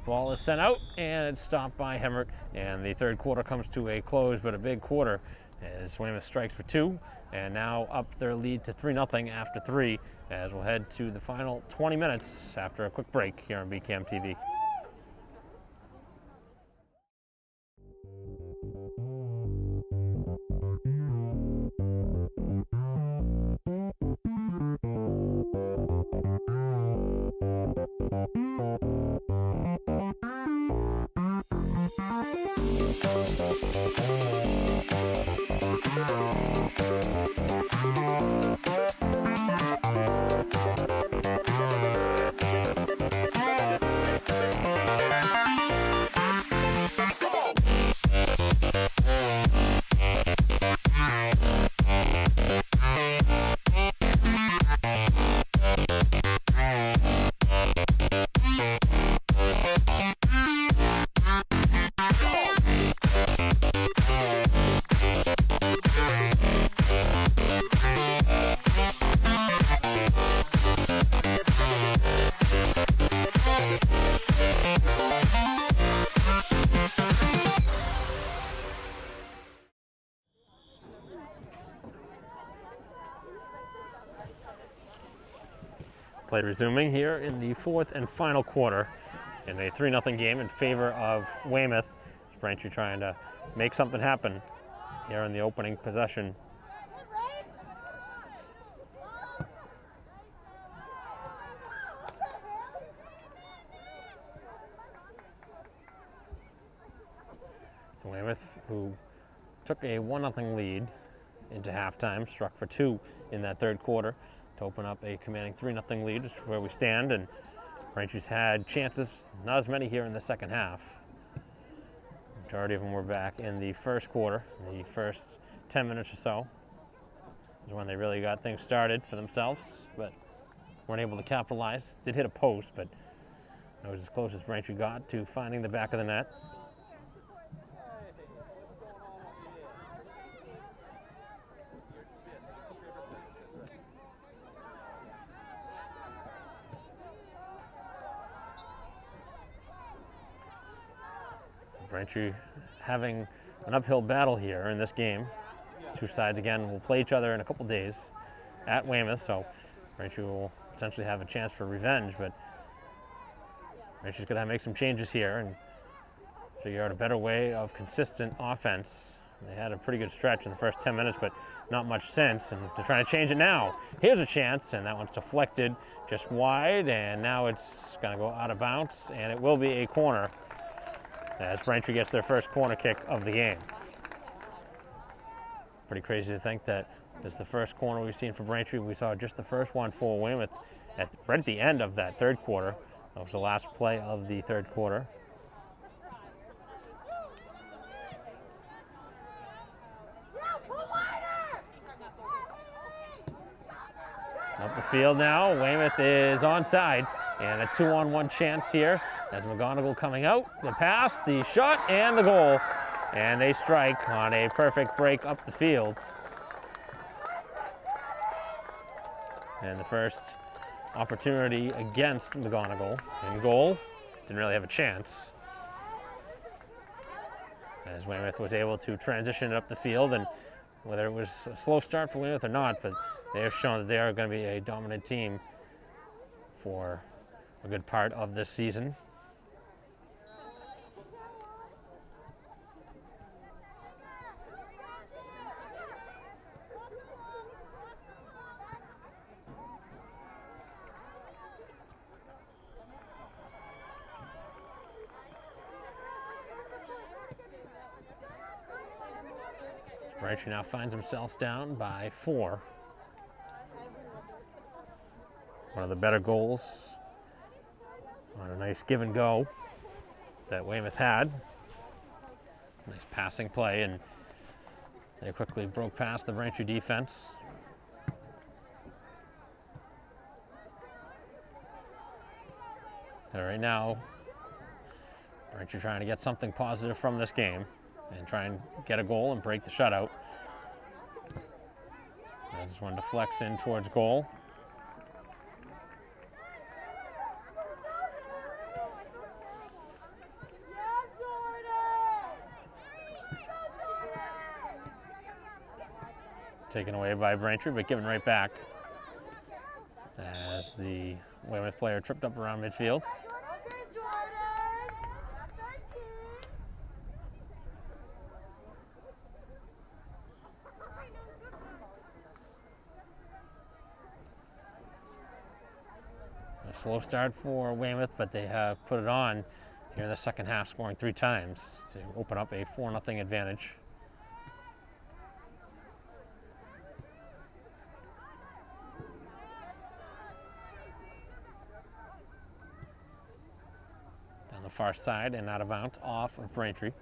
ball is sent out and it's stopped by Hemmert, and the third quarter comes to a close, but a big quarter as Weymouth strikes for 2 and now up their lead to 3-0 after 3 as we'll head to the final 20 minutes after a quick break here on BCAM TV. Play resuming here in the fourth and final quarter in a 3-0 game in favor of Weymouth. Braintree trying to make something happen here in the opening possession. So Weymouth, who took a 1-0 lead into halftime, struck for 2 in that third quarter to open up a commanding 3-0 lead, which is where we stand. And Braintree's had chances, not as many here in the second half. Majority of them were back in the first quarter. The first 10 minutes or so is when they really got things started for themselves, but weren't able to capitalize. Did hit a post, but that was as close as Braintree got to finding the back of the net. Braintree having an uphill battle here in this game. Two sides again will play each other in a couple days at Weymouth, so Braintree will potentially have a chance for revenge, but Braintree's going to make some changes here and figure out a better way of consistent offense. They had a pretty good stretch in the first 10 minutes, but not much since, and they're trying to change it now. Here's a chance, and that one's deflected just wide, and now it's going to go out of bounds, and it will be a corner as Braintree gets their first corner kick of the game. Pretty crazy to think that this is the first corner we've seen for Braintree. We saw just the first one for Weymouth right at the end of that third quarter. That was the last play of the third quarter. Up the field now, Weymouth is onside, and a 2-on-1 chance here as McGonigal coming out, the pass, the shot, and the goal. And they strike on a perfect break up the field. And the first opportunity against McGonigal in goal. Didn't really have a chance, as Weymouth was able to transition it up the field, and whether it was a slow start for Weymouth or not, but they have shown that they are going to be a dominant team for a good part of this season. Braintree now finds himself down by 4. One of the better goals on a nice give and go that Weymouth had. Nice passing play, and they quickly broke past the Braintree defense. And right now, Braintree trying to get something positive from this game and try and get a goal and break the shutout. As this one deflects in towards goal. Taken away by Braintree, but given right back as the Weymouth player tripped up around midfield. A slow start for Weymouth, but they have put it on here in the second half, scoring 3 times to open up a 4-0 advantage. Down the far side and out of bounds off of Braintree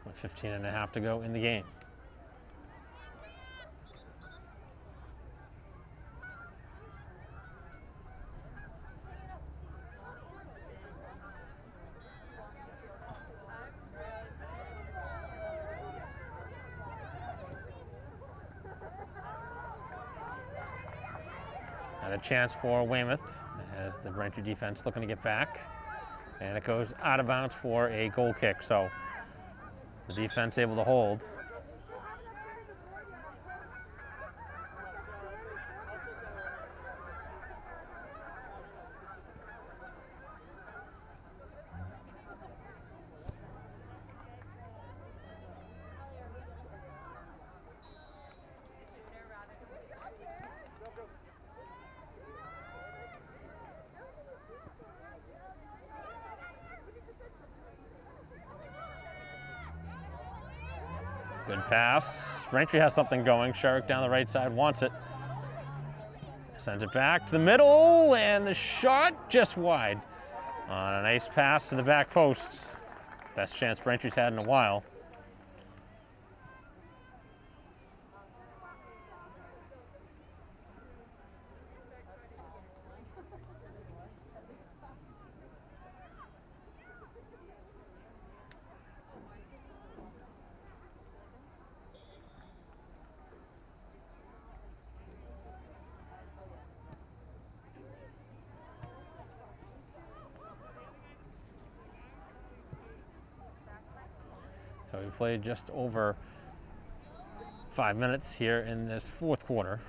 with 15.5 to go in the game. And a chance for Weymouth as the Braintree defense looking to get back. And it goes out of bounds for a goal kick. So the defense able to hold. Good pass. Braintree has something going. Sherrick down the right side wants it. Sends it back to the middle, and the shot just wide. On a nice pass to the back post. Best chance Braintree's had in a while. So we played just over 5 minutes here in this fourth quarter,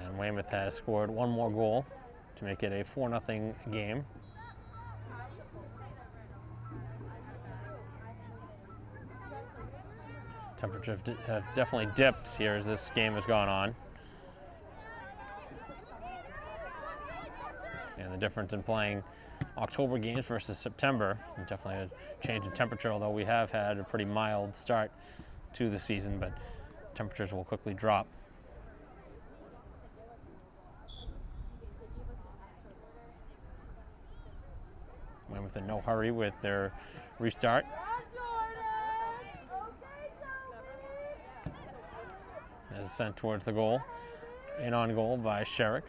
and Weymouth has scored one more goal to make it a 4-0 game. Temperatures have definitely dipped here as this game has gone on. And the difference in playing October games versus September, and definitely a change in temperature, although we have had a pretty mild start to the season, but temperatures will quickly drop. Weymouth in no hurry with their restart. As sent towards the goal. In on goal by Sherrick.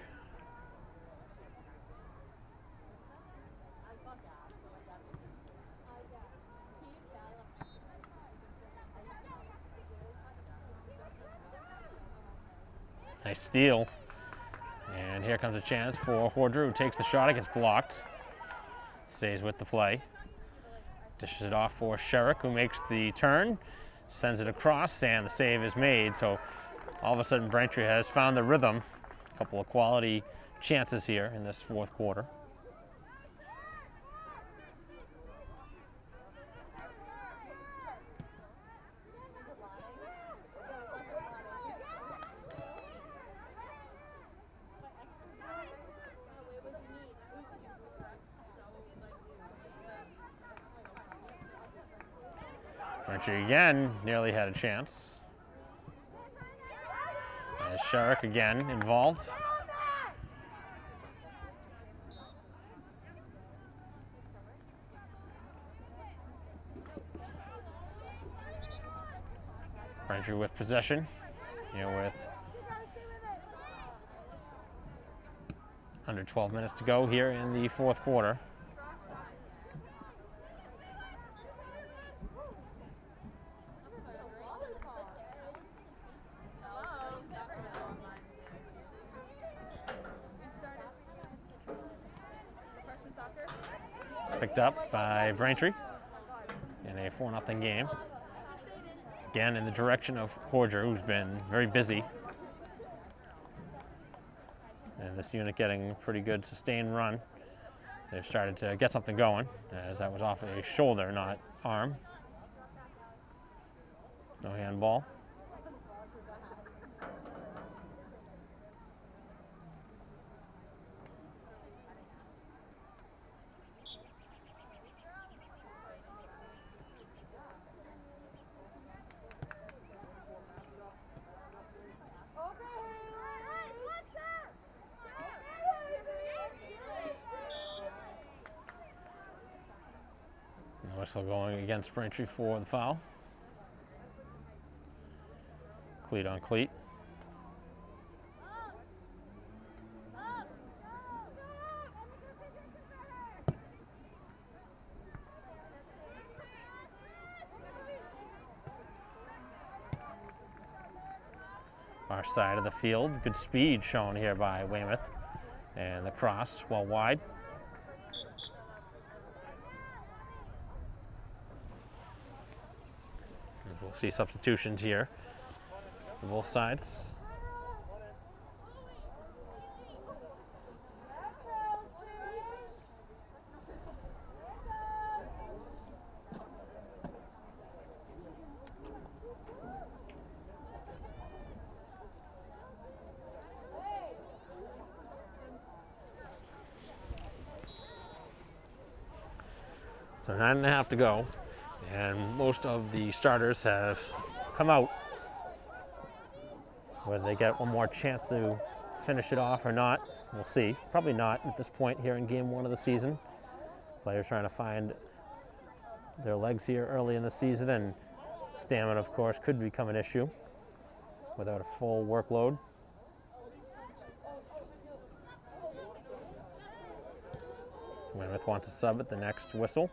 Nice steal. And here comes a chance for Horder, who takes the shot. It gets blocked. Stays with the play. Dishes it off for Sherrick, who makes the turn. Sends it across, and the save is made. So all of a sudden, Braintree has found the rhythm. A couple of quality chances here in this fourth quarter. Braintree again nearly had a chance. As Sherrick again involved. Braintree with possession, with under 12 minutes to go here in the fourth quarter. Picked up by Braintree in a 4-0 game. Again in the direction of Horder, who's been very busy. And this unit getting a pretty good sustained run. They've started to get something going, as that was off a shoulder, not arm. No handball. Whistle going against Braintree for the foul. Cleat on cleat. Far side of the field. Good speed shown here by Weymouth. And the cross well wide. We'll see substitutions here for both sides. So 9.5 to go. And most of the starters have come out. Whether they get one more chance to finish it off or not, we'll see. Probably not at this point here in game 1 of the season. Players trying to find their legs here early in the season, and stamina, of course, could become an issue without a full workload. Weymouth wants a sub at the next whistle.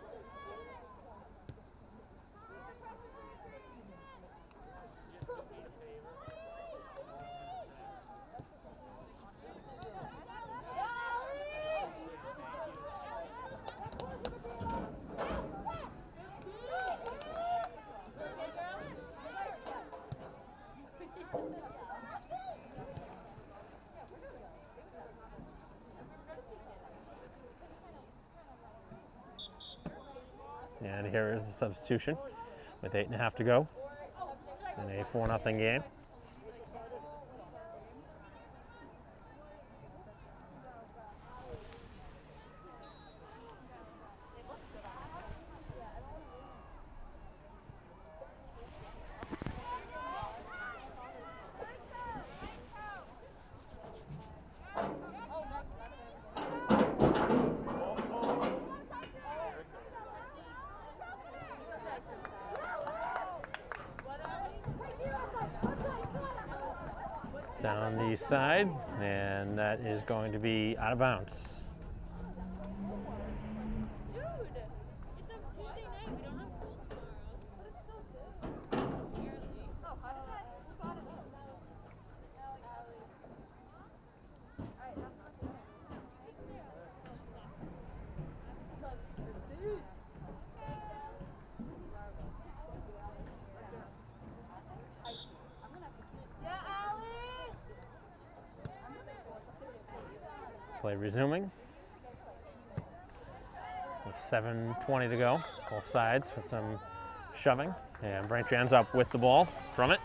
And here is the substitution with 8.5 to go in a 4-0 game. Down the side, and that is going to be out of bounds. Play resuming with 7:20 to go. Both sides with some shoving, and Braintree ends up with the ball from it.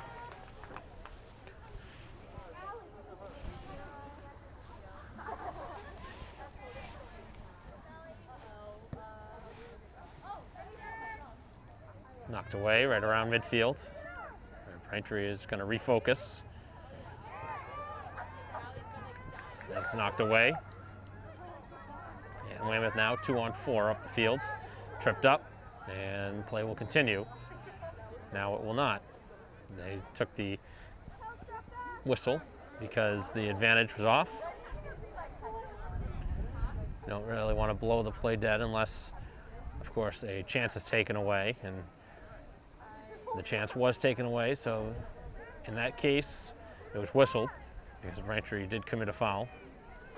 Knocked away right around midfield. Braintree is going to refocus. That's knocked away. And Weymouth now 2-on-4 up the field. Tripped up, and play will continue. Now it will not. They took the whistle because the advantage was off. You don't really want to blow the play dead unless, of course, a chance is taken away, and the chance was taken away, so in that case it was whistled because Braintree did commit a foul,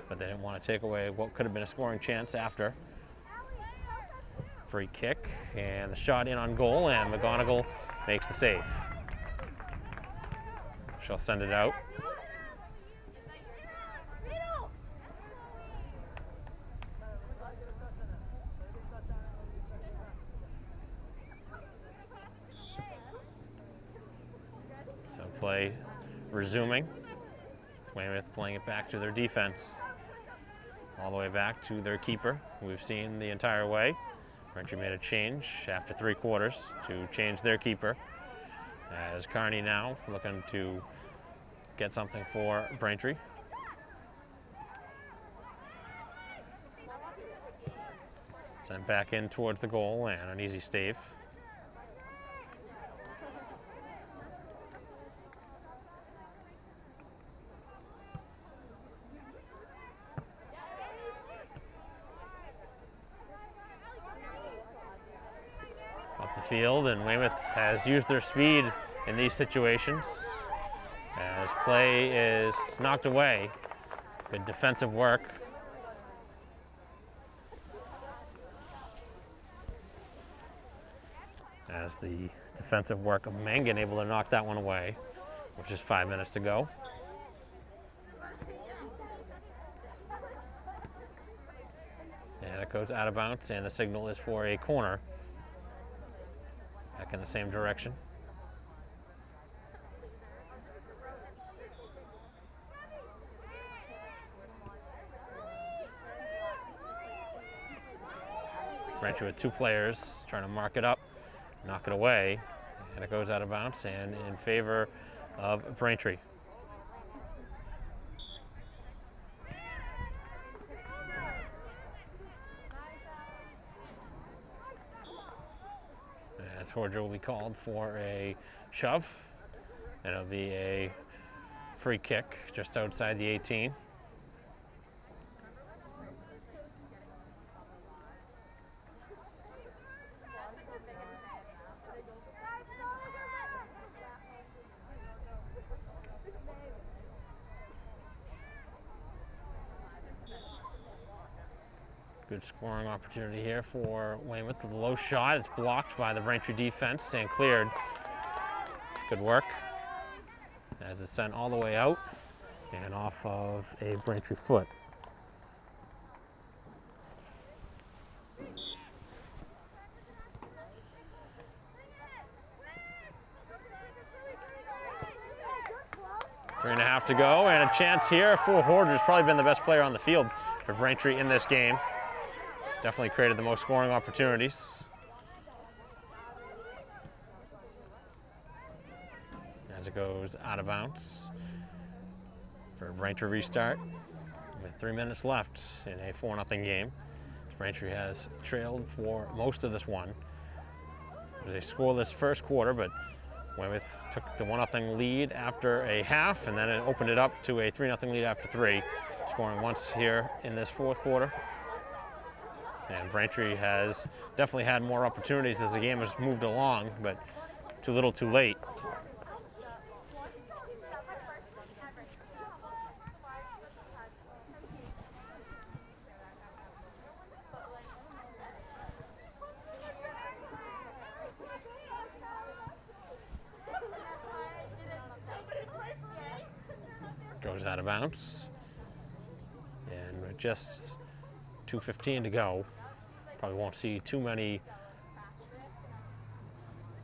but they didn't want to take away what could have been a scoring chance after. Free kick, and the shot in on goal, and McGonigal makes the save. She'll send it out. So play resuming. Weymouth playing it back to their defense. All the way back to their keeper, who we've seen the entire way. Braintree made a change after 3 quarters to change their keeper. As Carney now looking to get something for Braintree. Sent back in towards the goal, and an easy stave. Field, and Weymouth has used their speed in these situations as play is knocked away. Good defensive work. As the defensive work of Mangan able to knock that one away, which is 5 minutes to go. And it goes out of bounds, and the signal is for a corner. Back in the same direction. Braintree with 2 players trying to mark it up, knock it away, and it goes out of bounds and in favor of Braintree. As Horger will be called for a shove, and it'll be a free kick just outside the 18. Good scoring opportunity here for Weymouth. The low shot, it's blocked by the Braintree defense and cleared. Good work as it's sent all the way out and off of a Braintree foot. Three and a half to go, and a chance here for Horger's probably been the best player on the field for Braintree in this game. Definitely created the most scoring opportunities. As it goes out of bounds for a Braintree restart with 3 minutes left in a 4-0 game. Braintree has trailed for most of this one. It was a scoreless first quarter, but Weymouth took the 1-0 lead after a half, and then it opened it up to a 3-0 lead after 3, scoring once here in this fourth quarter. And Braintree has definitely had more opportunities as the game has moved along, but too little too late. Goes out of bounds. And with just 2:15 to go, probably won't see too many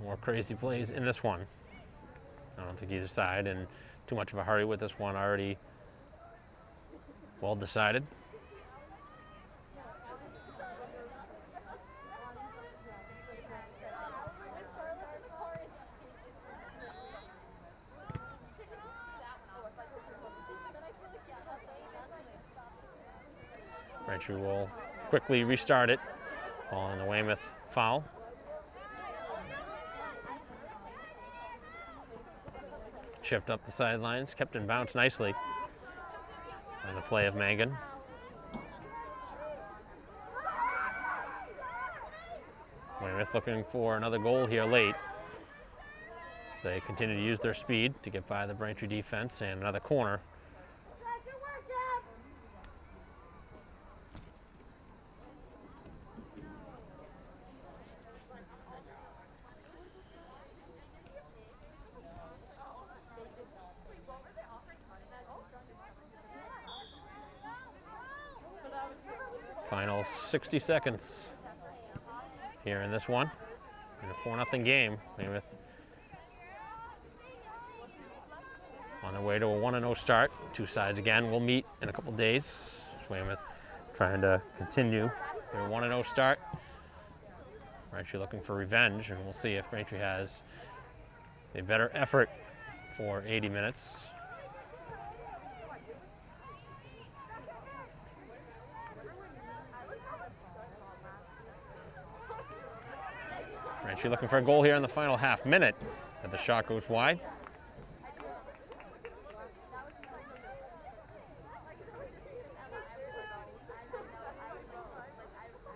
more crazy plays in this one. I don't think either side in too much of a hurry with this one, already well decided. Braintree will quickly restart it following the Weymouth foul. Chipped up the sidelines, kept in bounds nicely by the play of Mangan. Weymouth looking for another goal here late. They continue to use their speed to get by the Braintree defense, and another corner. Final 60 seconds here in this one, in a 4-0 game. Weymouth on their way to a 1-0 start. Two sides again will meet in a couple days. Weymouth trying to continue their 1-0 start. Braintree looking for revenge, and we'll see if Braintree has a better effort for 80 minutes. Braintree looking for a goal here in the final half minute, but the shot goes wide.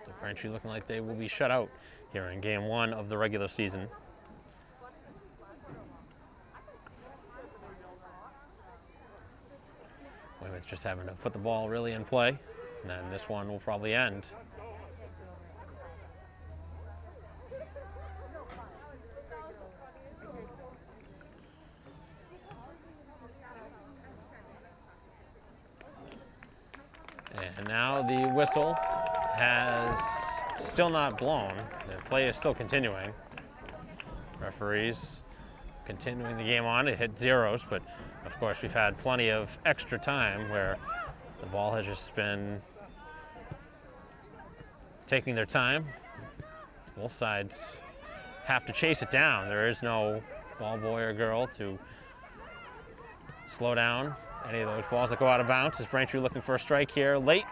So Braintree looking like they will be shut out here in game 1 of the regular season. Weymouth just having to put the ball really in play, and then this one will probably end. And now the whistle has still not blown. The play is still continuing. Referees continuing the game on. It hit zeros, but of course we've had plenty of extra time where the ball has just been taking their time. Both sides have to chase it down. There is no ball boy or girl to slow down any of those balls that go out of bounds. As Braintree looking for a strike here late,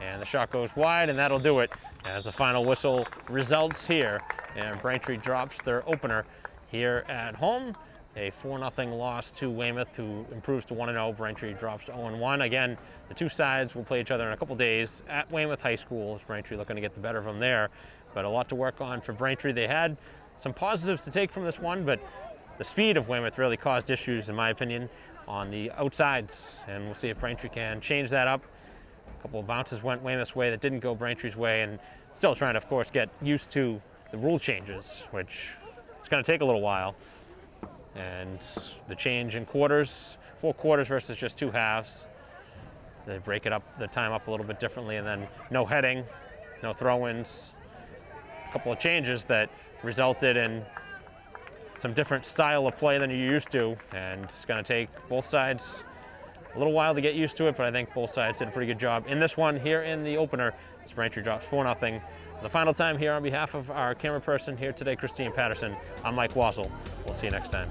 and the shot goes wide, and that'll do it as the final whistle results here. And Braintree drops their opener here at home. A 4-0 loss to Weymouth, who improves to 1-0. Braintree drops to 0-1. Again, the two sides will play each other in a couple days at Weymouth High School, as Braintree looking to get the better of them there. But a lot to work on for Braintree. They had some positives to take from this one, but the speed of Weymouth really caused issues, in my opinion, on the outsides. And we'll see if Braintree can change that up. A couple of bounces went Weymouth's way that didn't go Braintree's way, and still trying to, of course, get used to the rule changes, which is going to take a little while. And the change in quarters, 4 quarters versus just 2 halves. They break it up, the time up a little bit differently, and then no heading, no throw-ins. A couple of changes that resulted in some different style of play than you're used to, and it's going to take both sides a little while to get used to it, but I think both sides did a pretty good job in this one here in the opener. Braintree drops 4-0. The final time here on behalf of our camera person here today, Christine Patterson, I'm Mike Wassel. We'll see you next time.